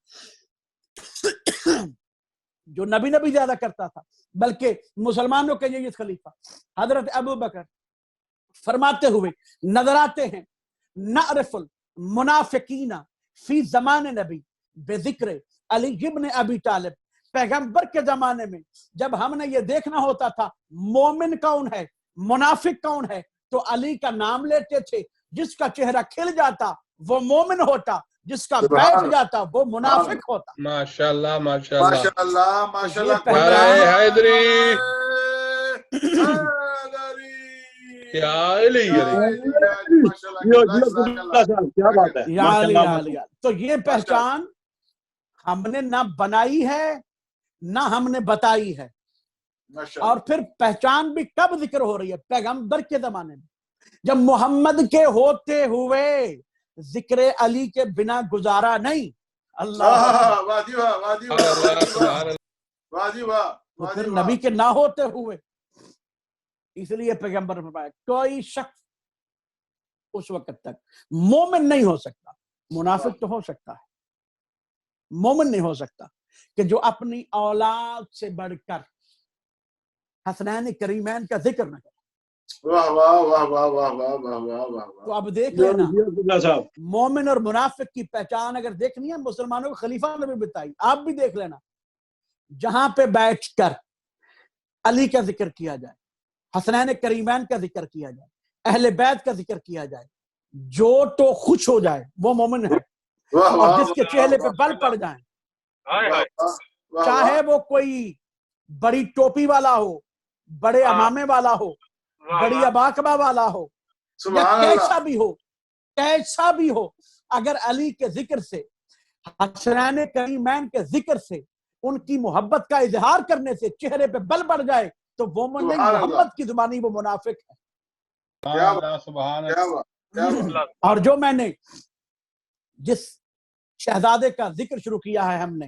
S7: جو نبی زیادہ کرتا تھا, بلکہ مسلمانوں کے جید خلیفہ حضرت ابو بکر فرماتے ہوئے نظر آتے ہیں, نعرف المنافقین فی زمان نبی بذکر علی ابن ابی طالب. پیغمبر کے زمانے میں جب ہم نے یہ دیکھنا ہوتا تھا مومن کون ہے منافق کون ہے تو علی کا نام لیتے تھے. جس کا چہرہ کھل جاتا وہ مومن ہوتا, جس کا بیٹھ جاتا وہ منافق ہوتا.
S6: ماشاءاللہ
S5: ماشاءاللہ ماشاءاللہ.
S6: نعرہ حیدری, کیا علی
S5: کیا بات ہے.
S7: یا علی یا علی. تو یہ پہچان ہم نے نہ بنائی ہے نہ ہم نے بتائی ہے. اور پھر پہچان بھی کب ذکر ہو رہی ہے؟ پیغمبر کے زمانے میں, جب محمد کے ہوتے ہوئے ذکر علی کے بنا گزارا نہیں. اللہ تو پھر نبی کے نہ ہوتے ہوئے, اس لیے پیغمبر نے فرمایا کوئی شخص اس وقت تک مومن نہیں ہو سکتا, منافق تو ہو سکتا ہے, مومن نہیں ہو سکتا کہ جو اپنی اولاد سے بڑھ کر حسنین کریمین کا ذکر نہ کرے. تو اب دیکھ لینا مومن اور منافق کی پہچان اگر دیکھنی ہے, مسلمانوں کو خلیفہ نے بھی بتائی, آپ بھی دیکھ لینا. جہاں پہ بیٹھ کر علی کا ذکر کیا جائے, حسنین کریمین کا ذکر کیا جائے, اہل بیت کا ذکر کیا جائے, جو تو خوش ہو جائے وہ مومن ہے. اور جس کے چہرے پہ بل پڑ جائیں, چاہے وہ کوئی بڑی ٹوپی والا ہو, بڑے امامے والا ہو, بڑی اباکبا والا ہو, یا کیسا بھی ہو, اگر علی کے ذکر سے, حسنین کریمین کے ذکر سے, ان کی محبت کا اظہار کرنے سے چہرے پہ بل پڑ جائے تو وہ نہیں, محمد کی زبانی وہ منافق ہے. اور جو میں نے جس شہزادے کا ذکر شروع کیا ہے ہم نے,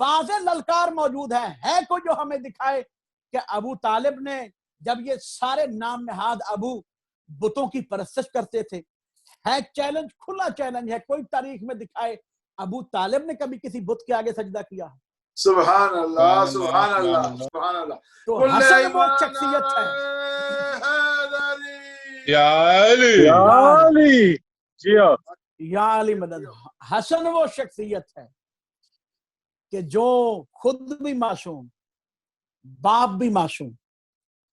S7: واضح للکار موجود ہے کوئی جو ہمیں دکھائے کہ ابو طالب نے جب یہ سارے نام نہاد ابو بتوں کی پرستش کرتے تھے، ہے چیلنج، کھلا چیلنج ہے، کوئی تاریخ میں دکھائے ابو طالب نے کبھی کسی بت کے آگے سجدہ کیا؟
S5: سبحان اللہ سبحان اللہ سبحان اللہ
S7: تو
S5: کل
S7: حسن وہ
S5: ایمان
S7: شخصیت ہے،
S5: حیدری
S6: یا علی
S7: یا علی مدد، حسن وہ شخصیت ہے کہ جو خود بھی معصوم، باپ بھی معصوم،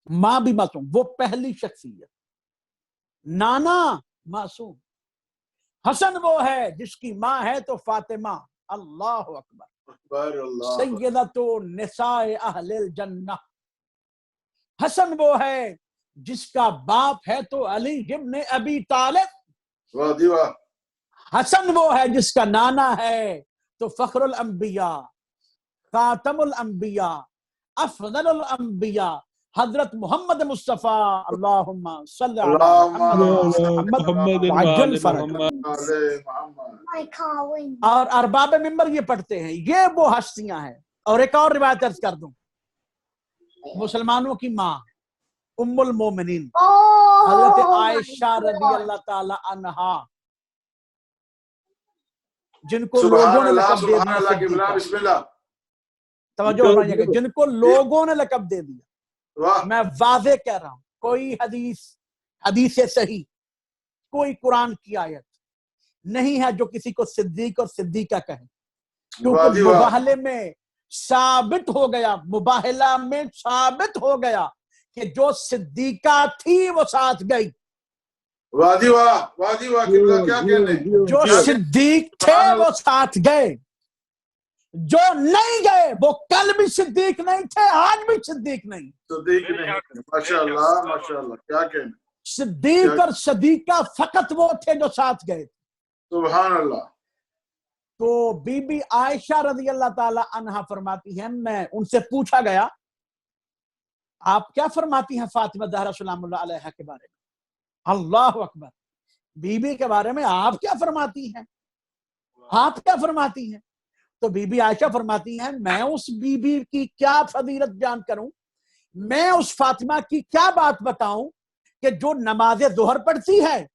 S7: ماں بھی معصوم، وہ پہلی شخصیت، نانا معصوم۔ حسن وہ ہے جس کی ماں ہے تو فاطمہ، اللہ اکبر،
S5: اکبر اللہ
S7: سیدۃ نساء اہل الجنہ۔ حسن وہ ہے جس کا باپ ہے تو علی ابن ابی طالب۔
S5: واہ جی واہ
S7: حسن وہ ہے جس کا نانا ہے تو فخر الانبیاء، خاتم الانبیاء، افضل الانبیاء، حضرت محمد مصطفیٰ، اللہم صلی علی محمد
S6: محمد
S7: وعجل
S6: وآل
S7: فرج۔
S6: محمد۔
S5: علیہ محمد
S7: اور ارباب ممبر یہ پڑھتے ہیں، یہ وہ ہستیاں ہیں۔ اور ایک اور روایت عرض کر دوں، مسلمانوں کی ماں ام المومنین حضرت عائشہ رضی اللہ تعالی عنہا، جن کو لوگوں
S5: سبحان
S7: نے
S5: اللہ
S7: لقب دے
S5: سبحان
S7: دیا
S5: اللہ قبلہ
S7: صدیقہ،
S5: بسم اللہ
S7: توجہ فرمائیے گا، جن کو لوگوں نے لقب دے دیا،
S5: واہ
S7: میں واضح کہہ رہا ہوں، کوئی حدیث صحیح، کوئی قرآن کی آیت نہیں ہے جو کسی کو صدیق اور صدیقہ کہے،
S5: واہ جی
S7: کیونکہ
S5: واہ
S7: مباہلے میں ثابت ہو گیا، مباہلہ میں ثابت ہو گیا کہ جو صدیقہ تھی وہ ساتھ گئی،
S5: واہ جی واہ واہ جی واہ قبلہ کیا کہنے
S7: جو صدیق تھے وہ ساتھ گئے، جو نہیں گئے وہ کل بھی صدیق نہیں تھے، آج بھی صدیق نہیں۔
S5: صدیق نہیں ماشاءاللہ ماشاءاللہ کیا کہنے
S7: صدیق اور صدیقہ فقط وہ تھے جو ساتھ گئے۔
S5: سبحان اللہ
S7: تو بی بی عائشہ رضی اللہ تعالی عنہا فرماتی ہیں، میں ان سے پوچھا گیا آپ کیا فرماتی ہیں فاطمہ زہرا سلام اللہ علیہا کے بارے میں؟ اللہ اکبر، بی بی کے بارے میں آپ کیا فرماتی ہیں؟ آپ کیا فرماتی ہیں؟ تو بی بی عائشہ فرماتی ہیں، میں اس بی بی کی کیا فضیلت بیان کروں، میں اس فاطمہ کی کیا بات بتاؤں کہ جو نماز ظہر پڑھتی ہے،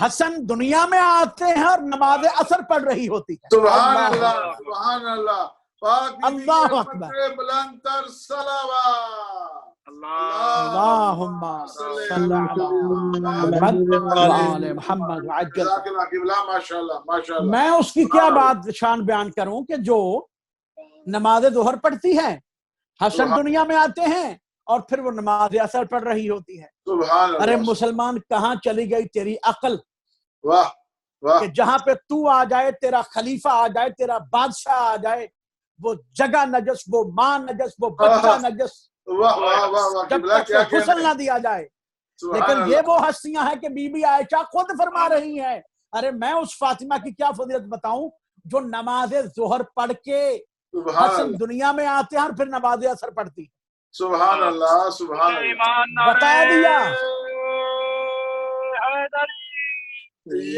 S7: حسن دنیا میں آتے ہیں اور نماز عصر پڑھ رہی ہوتی ہے۔
S5: سبحان اللہ سبحان اللہ پاک بی بی کی
S7: اللہ
S5: عظمت
S7: اکبر،
S5: پہ بلند تر صلوات
S7: اللہم صلی علی محمد وآل محمد وعجل۔
S5: جزاک اللہ قبلہ ماشاءاللہ ماشاءاللہ
S7: میں اس کی کیا بات شان بیان کروں کہ جو نماز ظہر پڑھتی ہے، حسن دنیا میں آتے ہیں اور پھر وہ نماز عصر پڑھ رہی ہوتی ہے۔
S5: سبحان
S7: ارے
S5: اللہ
S7: مسلمان کہاں چلی گئی تیری عقل
S5: واہ واہ
S7: کہ جہاں پہ تو آ جائے، تیرا خلیفہ آ جائے، تیرا بادشاہ آ جائے، وہ جگہ نجس، وہ ماں نجس، وہ بچہ نجس،
S5: واہ واہ واہ واہ
S7: جب
S5: قبلہ
S7: تک
S5: کیا
S7: کہ غسل
S5: کہنے
S7: نہ دیا جائے۔
S5: سبحان
S7: لیکن
S5: اللہ
S7: یہ وہ ہستیاں ہیں کہ بی بی عائشہ خود فرما رہی ہیں، ارے میں اس فاطمہ کی کیا فضیلت بتاؤں جو نماز ظہر پڑھ کے
S5: سبحان
S7: حسن
S5: اللہ
S7: دنیا میں آتے ہیں اور پھر نماز عصر پڑھتی ہے۔
S5: سبحان اللہ سبحان اللہ
S7: بتا دیا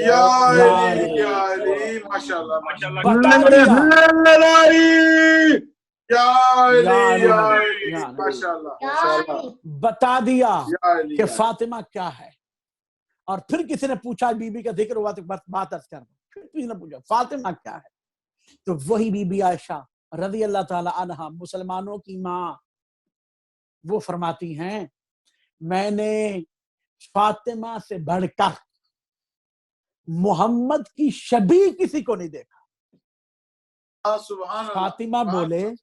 S5: یا علی یا علی ماشاءاللہ ماشاءاللہ
S7: بتا دیا
S5: یا علی
S7: یا علی
S5: یا
S7: مدد،
S5: علی
S7: یا علی،
S5: ماشاءاللہ ماشاءاللہ
S7: بتا دیا
S5: یا علی
S7: کہ فاطمہ کیا ہے۔ اور پھر کسی نے پوچھا، بی بی کا ذکر ہوا تو بات عرض کر دوں، پھر کسی نے پوچھا فاطمہ کیا ہے، تو وہی بی بی عائشہ رضی اللہ تعالی عنہا، مسلمانوں کی ماں، وہ فرماتی ہیں میں نے فاطمہ سے بڑھ کر محمد کی شبیہ کسی کو نہیں دیکھا۔
S5: سبحان اللہ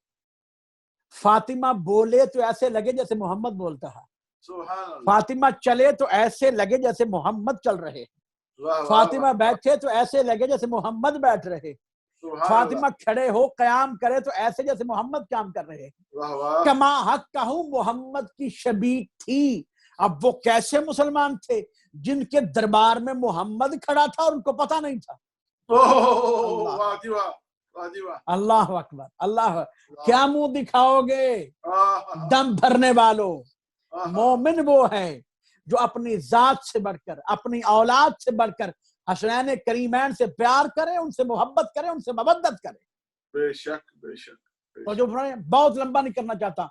S7: فاطمہ بولے تو ایسے لگے جیسے محمد بولتا ہے،
S5: سبحان اللہ
S7: فاطمہ چلے تو ایسے لگے جیسے محمد چل رہے،
S5: واہ واہ
S7: فاطمہ بیٹھے تو ایسے لگے جیسے محمد بیٹھ رہے،
S5: سبحان
S7: فاطمہ
S5: اللہ
S7: کھڑے ہو قیام کرے تو ایسے جیسے محمد قیام کر رہے۔
S5: واہ واہ
S7: کما حق کہوں محمد کی شبیہ تھی۔ اب وہ کیسے مسلمان تھے جن کے دربار میں محمد کھڑا تھا اور ان کو پتہ نہیں تھا؟
S5: واہ جی واہ واہ جی واہ
S7: اللہ اکبر، اللہ کیا منہ دکھاؤ گے دم بھرنے والوں؟ مومن وہ ہے جو اپنی ذات سے بڑھ کر، اپنی اولاد سے بڑھ کر حسنین کریمین سے پیار کرے، ان سے محبت کرے، ان سے مودت کرے.
S5: بے شک بے شک.
S7: تو جو بہت لمبا نہیں کرنا چاہتا،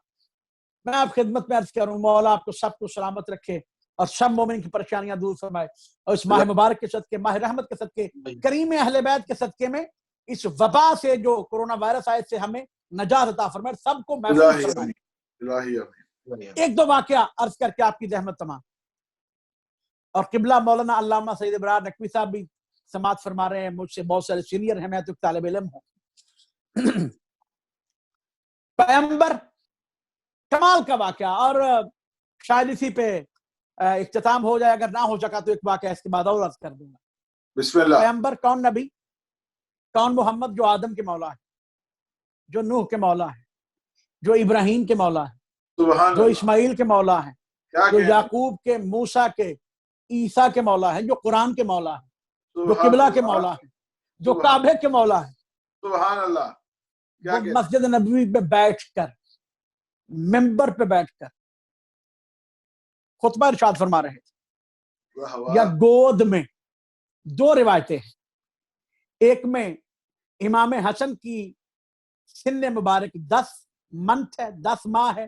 S7: میں آپ خدمت میں عرض کروں، مولا آپ کو سب کو سلامت رکھے اور سب مومن کی پریشانیاں دور فرمائے، اور اس ماہ مبارک کے صدقے، ماہ رحمت کے صدقے، کریم اہل بیت کے صدقے میں اس وبا سے جو کورونا وائرس آئے سے ہمیں نجات عطا فرمائے، سب کو محفوظ فرمائے.
S5: الہی آمین.
S7: ایک دو واقعہ عرض کر کے آپ کی زحمت تمام. اور قبلہ مولانا علامہ سید ابرار نقوی صاحب بھی سماعت فرما رہے ہیں، مجھ سے بہت سارے سینئر ہیں، میں تو طالب علم ہوں. پیغمبر کمال کا واقعہ، اور شاید اسی پہ اختتام ہو جائے، اگر نہ ہو سکا تو ایک واقعہ اس کے بعد اور عرض کر دوں گا.
S5: بسم اللہ.
S7: پیغمبر کون نبی، کون محمد؟ جو آدم کے مولا ہے، جو نوح کے مولا ہے، جو ابراہیم کے مولا ہے،
S5: سبحان
S7: جو
S5: اللہ.
S7: اسماعیل کے مولا ہے،
S5: کیا
S7: جو
S5: کہنا؟
S7: یعقوب کے، موسیٰ کے، عیسیٰ کے مولا ہے، جو قرآن کے مولا ہے، جو
S5: سبحان
S7: قبلہ کے
S5: اللہ.
S7: مولا ہے، جو
S5: سبحان-
S7: کعبے کے مولا ہے.
S5: سبحان اللہ. کیا
S7: وہ
S5: کہنا؟
S7: مسجد نبوی پہ بیٹھ کر، ممبر پہ بیٹھ کر خطبہ ارشاد فرما رہے تھے.
S5: واہ
S7: یا
S5: واہ.
S7: گود میں دو روایتیں ہیں، ایک میں امام حسن کی سن مبارک 10 منتھ ہے، 10 ماہ ہے،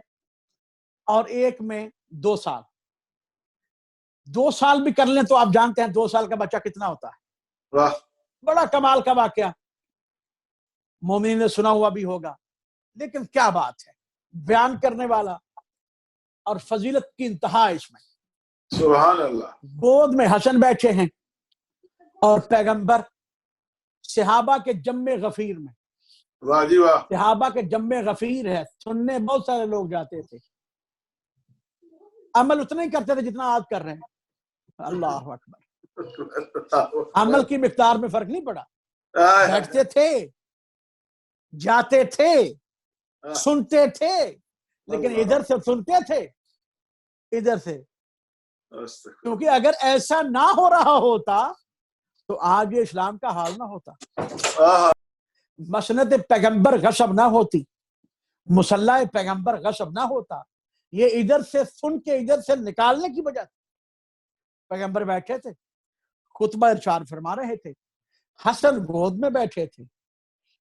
S7: اور ایک میں 2 سال. 2 سال بھی کر لیں تو آپ جانتے ہیں 2 سال کا بچہ کتنا ہوتا ہے.
S5: واہ.
S7: بڑا کمال کا واقعہ، مومنین نے سنا ہوا بھی ہوگا، لیکن کیا بات ہے، بیان کرنے والا اور فضیلت کی انتہا اس میں.
S5: سبحان اللہ.
S7: گود میں حسن بیٹھے ہیں اور پیغمبر صحابہ کے جم غفیر میں،
S5: واہ جی واہ.
S7: صحابہ کے جم غفیر ہے، سننے بہت سارے لوگ جاتے تھے، عمل اتنا ہی کرتے تھے جتنا آج کر رہے ہیں. اللہ اکبر. عمل کی مقدار میں فرق نہیں پڑا، بیٹھتے تھے، جاتے تھے، سنتے تھے، لیکن ادھر سے سنتے تھے، ادھر سے. کیونکہ اگر ایسا نہ ہو رہا ہوتا تو آج یہ اسلام کا حال نہ ہوتا، مسند پیغمبر غصب نہ ہوتی، مصلی پیغمبر غصب نہ ہوتا. یہ ادھر سے سن کے ادھر سے نکالنے کی وجہ سے پیغمبر بیٹھے تھے، خطبہ ارشاد فرما رہے تھے. حسن گود میں بیٹھے تھے،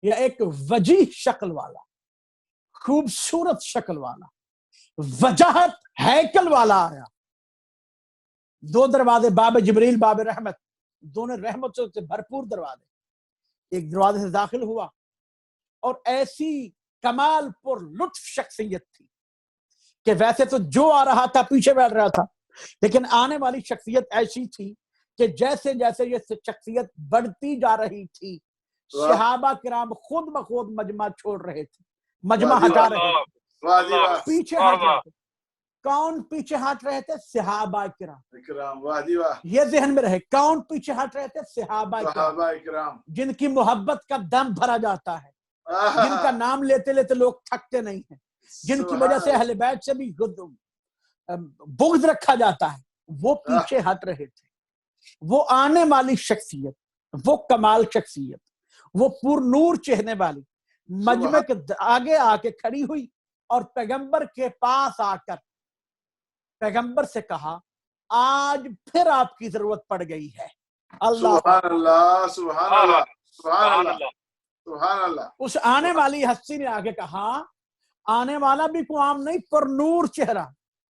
S7: یا ایک وجیح شکل والا، خوبصورت شکل والا، وجاہت ہیکل والا آیا. 2 دروازے، باب جبریل، باب رحمت، دونوں رحمتوں سے بھرپور دروازے. ایک دروازے سے داخل ہوا اور ایسی کمال پر لطف شخصیت تھی کہ ویسے تو جو آ رہا تھا پیچھے بیٹھ رہا تھا، لیکن آنے والی شخصیت ایسی تھی کہ جیسے جیسے یہ شخصیت بڑھتی جا رہی تھی، صحابہ کرام خود بخود مجمع چھوڑ رہے تھے، مجمع ہٹا رہے تھے، پیچھے ہٹ رہے تھے. کون پیچھے ہٹ رہے تھے؟ صحابہ کرام. یہ ذہن میں رہے، کون پیچھے ہٹ رہے تھے؟ صحابہ کرام، جن کی محبت کا دم بھرا جاتا ہے، جن کا نام لیتے لیتے لوگ تھکتے نہیں ہیں، جن کی وجہ سے اہل بیت سے بھی بغض رکھا جاتا ہے، وہ پیچھے ہٹ رہے تھے. وہ آنے والی شخصیت، وہ کمال شخصیت، وہ پر نور چہرے والی مجمع کے آگے آ کے کھڑی ہوئی اور پیغمبر کے پاس آ کر پیغمبر سے کہا، آج پھر آپ کی ضرورت پڑ گئی ہے. اللہ
S5: سبحان اللہ. سبحان اللہ. سبحان اللہ. سبحان اللہ.
S7: اس آنے والی ہستی نے آگے کہا، آنے والا بھی کوئی عام نہیں، پر نور چہرہ،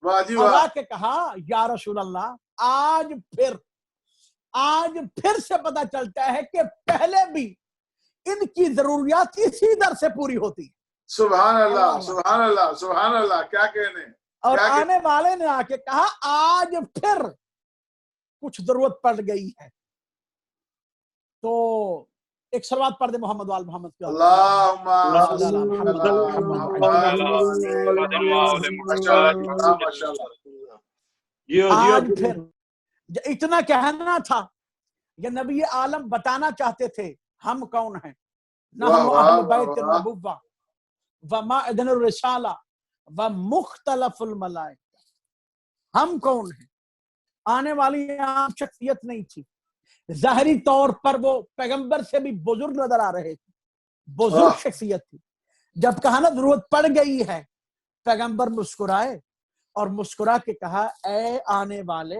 S7: اور آ کے کہا، یا رسول اللہ، آج پھر سے پتا چلتا ہے کہ پہلے بھی ان کی ضروریات اسی در سے پوری ہوتی.
S5: سبحان اللہ. سبحان اللہ. سبحان اللہ. کیا کہنے.
S7: اور آنے والے نے آ کے کہا، آج پھر کچھ ضرورت پڑ گئی ہے. تو ایک صلوات پڑھ دے محمد وال محمد کا.
S5: اللہم
S7: آج پھر اتنا کہنا تھا، یہ نبی عالم بتانا چاہتے تھے ہم کون ہیں. نحن اہل بیت النبوہ ومعدن الرسالہ ومختلف الملائکہ. ہم کون ہیں؟ آنے والی عام شخصیت نہیں تھی، ظاہری طور پر وہ پیغمبر سے بھی بزرگ نظر آ رہے تھے، بزرگ شخصیت تھی. جب کہا نا ضرورت پڑ گئی ہے، پیغمبر مسکرائے اور مسکرا کے کہا، اے آنے والے،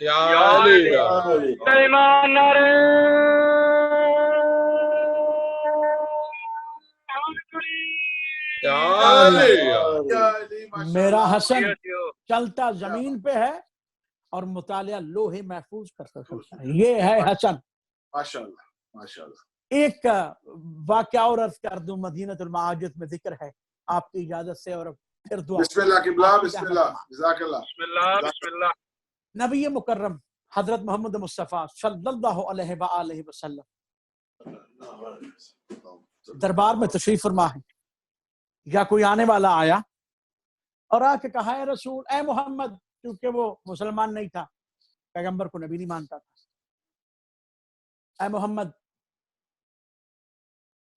S6: یا علی
S8: سلیمان نعرہ
S6: یا علی
S7: میرا حسن چلتا زمین پہ ہے اور مطالعہ لوہے محفوظ کر سکتا ہے. یہ ہے حسن.
S5: ماشاءاللہ ماشاءاللہ.
S7: ایک واقعہ اور عرض کر دوں مدینۃ المعاجز میں ذکر ہے آپ کی اجازت سے, اور پھر دعا.
S5: بسم اللہ قبلہ, بسم اللہ, جزاک اللہ.
S8: بسم اللہ بسم اللہ.
S7: نبی مکرم حضرت محمد مصطفیٰ صلی اللہ علیہ وآلہ وسلم دربار میں تشریف فرما ہے, یا کوئی آنے والا آیا اور آ کے کہا اے رسول, اے محمد, کیونکہ وہ مسلمان نہیں تھا, پیغمبر کو نبی نہیں مانتا تھا, اے محمد,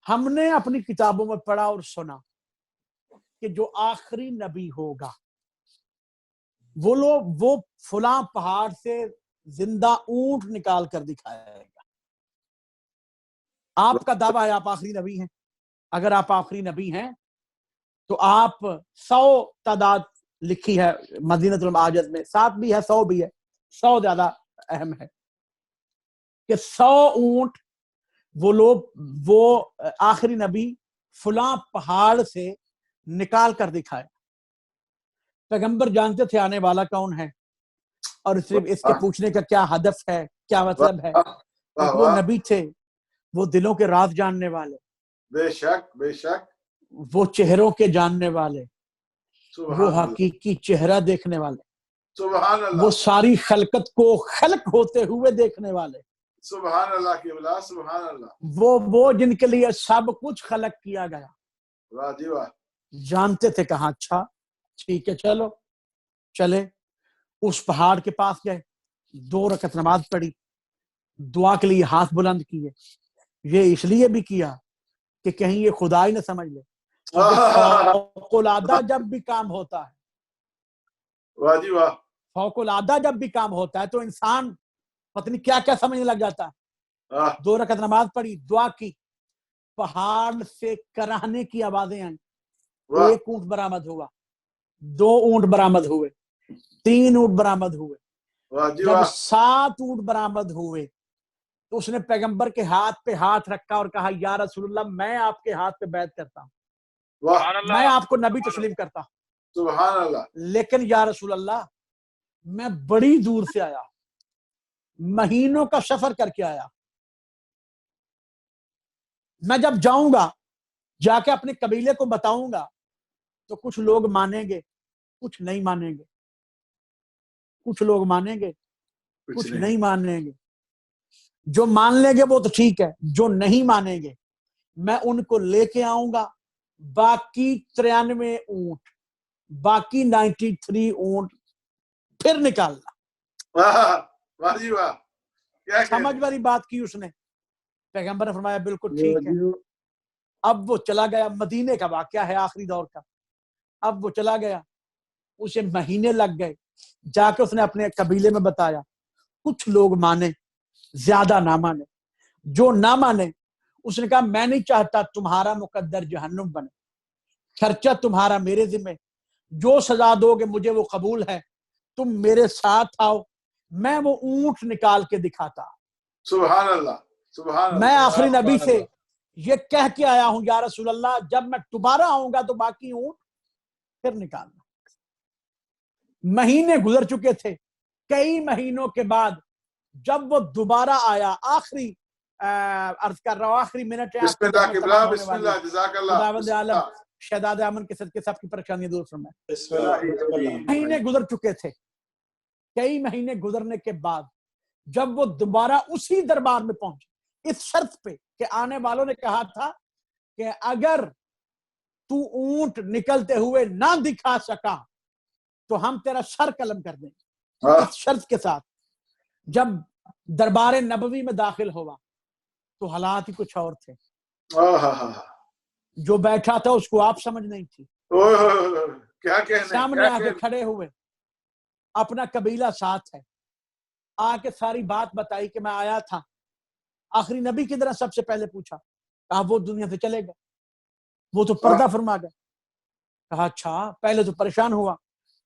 S7: ہم نے اپنی کتابوں میں پڑھا اور سنا کہ جو آخری نبی ہوگا وہ فلاں پہاڑ سے زندہ اونٹ نکال کر دکھائے گا. آپ کا دعویٰ ہے آپ آخری نبی ہیں. اگر آپ آخری نبی ہیں تو آپ 100 تعداد لکھی ہے مدینۃ المعاجز میں, 7 بھی ہے 100 بھی ہے, 100 زیادہ اہم ہے کہ 100 اونٹ وہ آخری نبی فلاں پہاڑ سے نکال کر دکھائے. پیغمبر جانتے تھے آنے والا کون ہے, اور صرف اس کے پوچھنے کا کیا ہدف ہے, کیا مطلب ہے. وہ نبی تھے, وہ دلوں کے راز جاننے والے,
S5: بے شک بے شک,
S7: وہ چہروں کے جاننے والے, وہ حقیقی چہرہ دیکھنے والے,
S5: سبحان اللہ,
S7: وہ ساری خلقت کو خلق ہوتے ہوئے دیکھنے والے,
S5: سبحان اللہ قبلہ, سبحان اللہ.
S7: وہ جن کے لیے سب کچھ خلق کیا گیا.
S5: واہ جی واہ.
S7: جانتے تھے کہاں. اچھا ٹھیک ہے, چلو چلے. اس پہاڑ کے پاس گئے, 2 رکعت نماز پڑھی, دعا کے لیے ہاتھ بلند کیے. یہ اس لیے بھی کیا کہ کہیں یہ خدا ہی نہ سمجھ لے. فوق العادہ جب بھی کام ہوتا ہے,
S5: واہ جی واہ,
S7: فوق العادہ جب بھی کام ہوتا ہے تو انسان پتہ نہیں کیا کیا سمجھنے لگ جاتا ہے. 2 رکعت نماز پڑھی, دعا کی, پہاڑ سے کراہنے کی آوازیں آئیں. 1 اونٹ برآمد ہوا, 2 اونٹ برآمد ہوئے, 3 اونٹ برآمد ہوئے. جب 7 اونٹ برآمد ہوئے تو اس نے پیغمبر کے ہاتھ پہ ہاتھ رکھا اور کہا یا رسول اللہ, میں آپ کے ہاتھ پہ بیعت کرتا ہوں, میں آپ کو نبی تسلیم کرتا ہوں.
S5: سبحان اللہ.
S7: لیکن یا رسول اللہ, میں بڑی دور سے آیا, مہینوں کا سفر کر کے آیا, میں جب جاؤں گا جا کے اپنے قبیلے کو بتاؤں گا تو کچھ لوگ مانیں گے, کچھ نہیں مانیں گے, کچھ لوگ مانیں گے, کچھ نہیں مانیں گے. جو مان لیں گے وہ تو ٹھیک ہے, جو نہیں مانیں گے میں ان کو لے کے آؤں گا. باقی 93 اونٹ, باقی 93 اونٹ پھر نکالنا.
S5: واہ جی واہ,
S7: سمجھ والی بات کی اس نے. پیغمبر نے فرمایا بالکل ٹھیک ہے. اب وہ چلا گیا, مدینے کا واقعہ ہے آخری دور کا. اب وہ چلا گیا, اسے مہینے لگ گئے, جا کے اس نے اپنے قبیلے میں بتایا. کچھ لوگ مانے, زیادہ نہ مانے. جو نہ مانے اس نے کہا میں نہیں چاہتا تمہارا مقدر جہنم بنے, خرچہ تمہارا میرے ذمہ, جو سزا دو گے مجھے وہ قبول ہے, تم میرے ساتھ آؤ, میں وہ اونٹ نکال کے دکھاتا.
S5: سبحان اللہ, سبحان اللہ.
S7: میں آخری نبی سے یہ کہہ کے آیا ہوں یا رسول اللہ, جب میں دوبارہ آؤں گا تو باقی اونٹ پھر نکالنا. مہینے گزر چکے تھے. کئی مہینوں کے بعد جب وہ دوبارہ آیا, آخری عرض کر رہا ہوں, آخری منٹ ہے.
S5: بسم اللہ قبلہ, بسم اللہ, جزاک اللہ.
S7: خداوند عالم شہزاد امن کے صدقے سب کی پریشانیاں دور فرمائے. مہینے گزر چکے تھے. کئی مہینے گزرنے کے بعد جب وہ دوبارہ اسی دربار میں پہنچے, اس شرط پہ کہ آنے والوں نے کہا تھا کہ اگر تو اونٹ نکلتے ہوئے نہ دکھا سکا تو ہم تیرا سر قلم کر دیں گے. اس شرط کے ساتھ جب دربار نبوی میں داخل ہوا تو حالات ہی کچھ اور تھے. جو بیٹھا تھا اس کو آپ سمجھ نہیں تھی. سامنے آ کے کھڑے ہوئے, اپنا قبیلہ ساتھ ہے, آ کے ساری بات بتائی کہ میں آیا تھا. آخری نبی کی طرح سب سے پہلے پوچھا, کہا وہ دنیا سے چلے گئے, وہ تو پردہ فرما گئے. کہا اچھا. پہلے تو پریشان ہوا,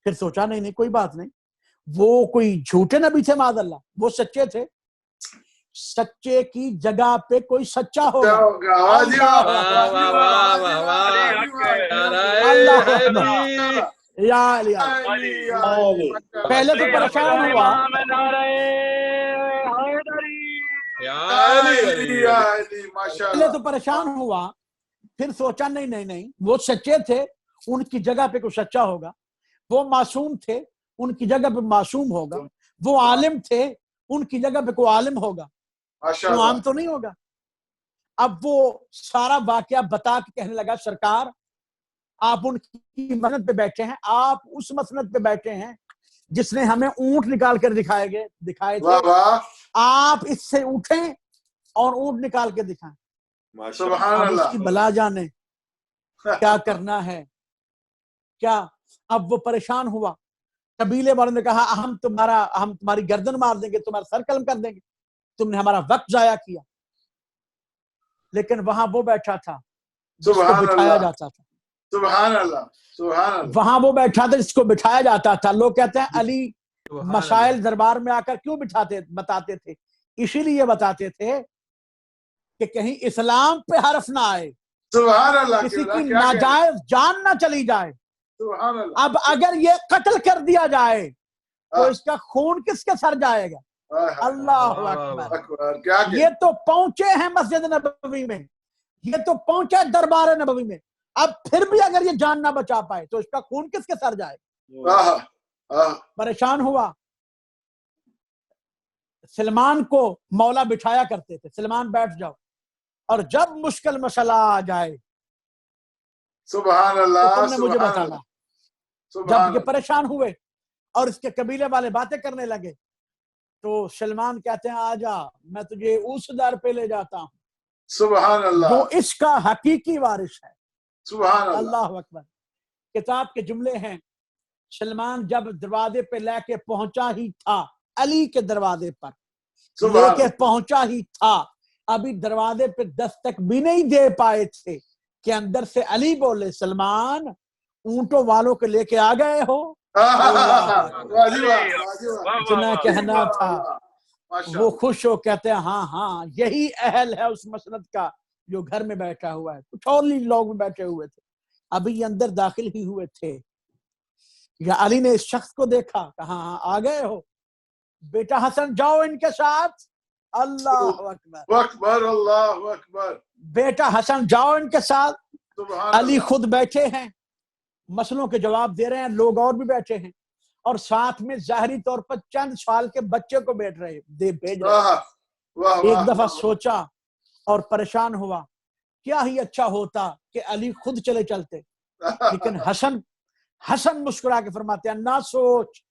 S7: پھر سوچا نہیں کوئی بات نہیں, وہ کوئی جھوٹے نبی تھے معاذ اللہ، وہ سچے تھے. سچے کی جگہ پہ کوئی سچا ہوگا.
S5: آواز
S6: واہ واہ واہ واہ واہ
S7: اللہ
S6: نعرہ
S7: اکبر.
S6: حیدری.
S7: یا علی پہلے تو پریشان ہوا،
S6: یا علی
S7: پہلے تو پریشان ہوا، پھر سوچا نہیں وہ سچے تھے، ان کی جگہ پہ کوئی سچا ہوگا. وہ معصوم تھے، ان کی جگہ پہ معصوم ہوگا. وہ عالم تھے، ان کی جگہ پہ کوئی عالم ہوگا. وہ عام تو نہیں ہوگا. اب وہ سارا واقعہ بتا کے کہنے لگا سرکار آپ ان کی مسند پہ بیٹھے ہیں، آپ اس مسند پہ بیٹھے ہیں جس نے ہمیں اونٹ نکال کر دکھائے تھے. آپ اس سے اٹھیں اور اونٹ نکال کے دکھائیں.
S5: سبحان
S7: اب اس
S5: اللہ.
S7: کی بلا جانے کیا کرنا ہے کیا. اب وہ پریشان ہوا. قبیلے والوں نے کہا ہم تمہاری گردن مار دیں گے، تمہارا سر قلم کر دیں گے، تم نے ہمارا وقت ضائع کیا. لیکن وہاں وہ بیٹھا تھا جس کو بٹھایا جاتا تھا.
S5: سبحان اللہ. سبحان اللہ.
S7: وہاں وہ بیٹھا تھا جس کو بٹھایا جاتا تھا. لوگ کہتے ہیں علی مسائل دربار میں آ کر کیوں بتاتے تھے؟ اسی لیے بتاتے تھے کہ کہیں اسلام پہ حرف نہ آئے،
S5: سبحان اللہ.
S7: کسی کی ناجائز جان نہ چلی جائے.
S5: سبحان اللہ.
S7: اب اگر یہ قتل کر دیا جائے تو اس کا خون کس کے سر جائے گا؟ اللہ اکبر. یہ تو پہنچے ہیں مسجد نبوی میں، یہ تو پہنچے دربار نبوی میں، اب پھر بھی اگر یہ جان نہ بچا پائے تو اس کا خون کس کے سر جائے گا؟ پریشان ہوا. سلمان کو مولا بٹھایا کرتے تھے، سلمان بیٹھ جاؤ، اور جب مشکل مسئلہ آ جائے
S5: سبحان اللہ.
S7: تو تم نے مجھے بتانا. جب یہ پریشان ہوئے اور اس کے قبیلے والے باتیں کرنے لگے تو سلمان کہتے ہیں آجا میں تجھے اس در پہ لے جاتا ہوں
S5: سبحان اللہ.
S7: جو اس کا حقیقی وارث ہے.
S5: سبحان اللہ.
S7: اللہ اکبر. کتاب کے جملے ہیں سلمان جب دروازے پہ لے کے پہنچا ہی تھا، علی کے دروازے پر لے کے پہنچا ہی تھا، ابھی دروازے پہ دستک بھی نہیں دے پائے تھے کہ اندر سے علی بولے سلمان اونٹوں والوں کے لے کے آ گئے ہو. جنہیں کہنا تھا وہ خوش ہو کہتے ہیں ہاں یہی اہل ہے اس مسند کا جو گھر میں بیٹھا ہوا ہے. کچھ اور لوگ بیٹھے ہوئے تھے، ابھی اندر داخل ہی ہوئے تھے. یا علی نے اس شخص کو دیکھا، کہا ہاں آ گئے ہو، بیٹا حسن جاؤ ان کے ساتھ. اللہ اکبر.
S5: اللہ اکبر.
S7: بیٹا حسن جاؤ ان کے ساتھ. علی خود بیٹھے ہیں، مسئلوں کے جواب دے رہے ہیں، لوگ اور بھی بیٹھے ہیں، اور ساتھ میں ظاہری طور پر چند سال کے بچے کو بھیج رہے. ایک دفعہ سوچا اور پریشان ہوا کیا ہی اچھا ہوتا کہ علی خود چلتے. لیکن حسن مسکرا کے فرماتے ہیں نہ سوچ،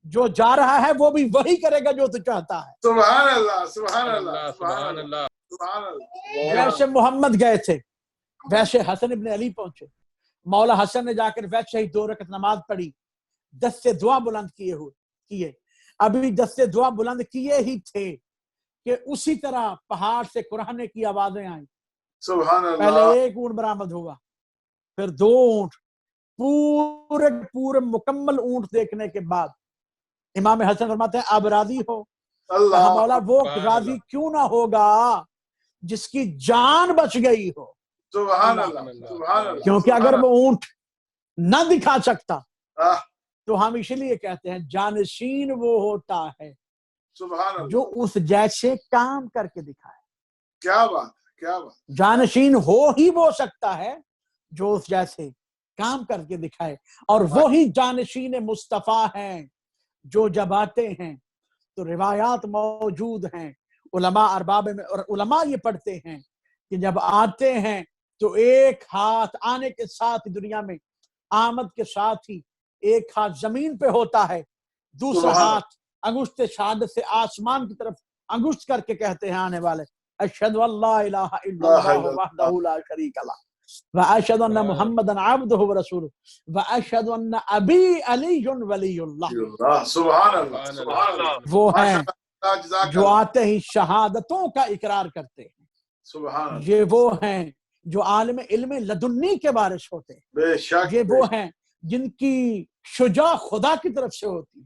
S7: جو جا رہا ہے وہ بھی وہی کرے گا جو تو چاہتا ہے.
S5: سبحان اللہ. سبحان اللہ.
S6: سبحان اللہ.
S5: سبحان اللہ.
S7: جیسے محمد گئے تھے ویسے حسن ابن علی پہنچے. مولا حسن نے جا کر ویسے ہی 2 رکعت نماز پڑھی، دستے دعا بلند کیے. ابھی دستے دعا بلند کیے ہی تھے کہ اسی طرح پہاڑ سے قرآن کی آوازیں آئیں.
S5: سبحان اللہ.
S7: پہلے 1 اونٹ برآمد ہوا، پھر 2 اونٹ، پورے مکمل اونٹ دیکھنے کے بعد امام حسن فرماتے ہیں اب راضی ہو؟
S5: اللہ.
S7: مولا وہ راضی کیوں نہ ہوگا جس کی جان بچ گئی ہو.
S5: سبحان اللہ. سبحان اللہ.
S7: کیونکہ اگر وہ اونٹ نہ دکھا سکتا تو ہم اسی لیے کہتے ہیں جانشین وہ ہوتا ہے
S5: سبحان اللہ.
S7: جو اس جیسے کام کر کے دکھائے.
S5: کیا بات. کیا بات.
S7: جانشین ہو ہی وہ سکتا ہے جو اس جیسے کام کر کے دکھائے، اور وہی جانشین مصطفیٰ ہیں جو جب آتے ہیں تو روایات موجود ہیں علماء ارباب میں، اور علماء یہ پڑھتے ہیں کہ جب آتے ہیں تو ایک ہاتھ آنے کے ساتھ دنیا میں آمد کے ساتھ ہی ایک ہاتھ زمین پہ ہوتا ہے، دوسرا ہاتھ انگشت شہادت سے آسمان کی طرف انگشت کر کے کہتے ہیں آنے والے اشہد ان لا الہ الا اللہ وحدہ لا شریک لہ واشہد ان محمدا عبدہ ورسولہ واشہد ان ابی علی ولی اللہ.
S5: سبحان اللہ. سبحان اللہ.
S7: وہ ہیں جو آتے ہی شہادتوں کا اقرار کرتے ہیں.
S5: سبحان اللہ.
S7: یہ وہ ہیں جو عالم علم لدنی کے وارث ہوتے ہیں.
S5: بے شک.
S7: یہ وہ ہیں جن کی شجاع خدا کی طرف سے ہوتی ہے.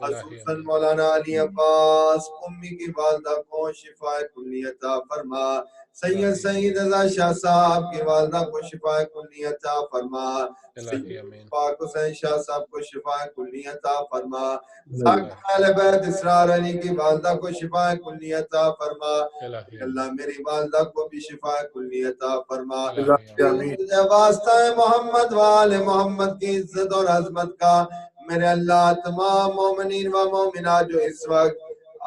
S2: خصوصاً مولانا علی عباس امی کی والدہ کو شفا کلی عطا فرما، سید سعید رضا شاہ صاحب کی والدہ کو شفا کلی عطا فرما، سید پاک حسین شاہ صاحب کو شفا کلی عطا فرما، اہل بیت اسرار علی کی والدہ کو شفا کلی عطا فرما، اللہ میری والدہ کو بھی شفا کلی عطا فرما، واسطہ محمد وآل محمد کی عزت اور عظمت کا میرے اللہ تمام مومنین و مومنات جو اس وقت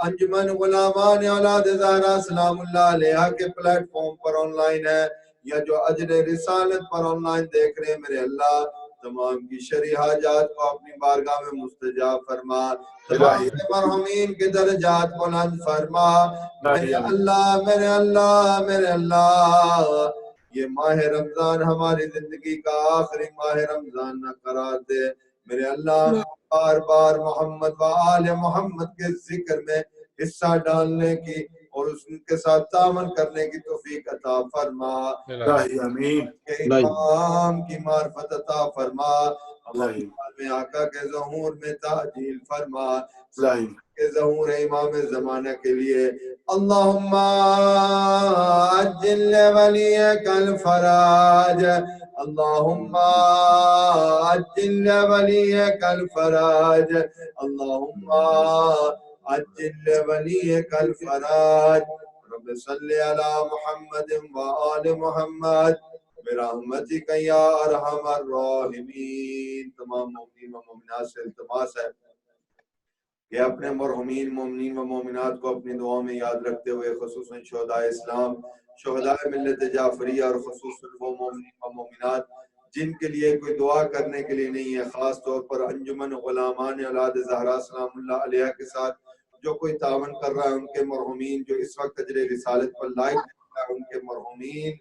S2: انجمن غلامان اولاد زہرا سلام اللہ علیہ کے plate form per on line ہے یا جو اجر رسالت پر آن لائن دیکھ رہے ہیں، میرے اللہ تمام کی شرعی حاجات کو اپنی بارگاہ میں مستجاب فرما، تمام مرحومین کے درجات بلند فرما، میرے اللہ میرے اللہ میرے اللہ یہ ماہ رمضان ہماری زندگی کا آخری ماہ رمضان نہ قرار دے، میرے اللہ بار بار محمد و آل محمد کے ذکر میں حصہ ڈالنے کی اور اس کے ساتھ تعاون کرنے کی توفیق عطا فرما، امام کی معرفت عطا فرما، ہمارے آقا کے ظہور میں تعجیل فرما، کے ظہور امام زمانہ کے لیے اللہم عجل ولیک الفراج، اللہم عجل ولیک الفراج، اللہم عجل ولیک الفراج، رب صلی علی محمد وآل محمد برحمتک یا ارحم الراحمین۔ تمام مومنین و مومنات سے التماس ہے کہ اپنے مرحومین مومنین و مومنات کو اپنی دعاؤں میں یاد رکھتے ہوئے خصوصاً شہداء اسلام، شہداء ملت جعفریہ اور خصوصاً وہ مومنین و مومنات جن کے لیے کوئی دعا کرنے کے لیے نہیں ہے، خاص طور پر انجمن غلامان اولاد زہرا سلام اللہ علیہ کے ساتھ جو کوئی تعاون کر رہا ہے، ان کے مرحومین جو اس وقت اجر رسالت پر لائق ہے، ان کے مرحومین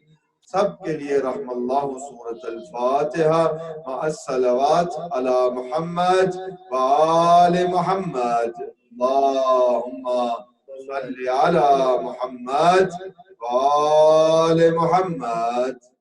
S2: سب کے لیے رحم اللہ سورۃ الفاتحہ مع الصلوات علی محمد وآل محمد، اللہم صلی علی محمد وآل محمد۔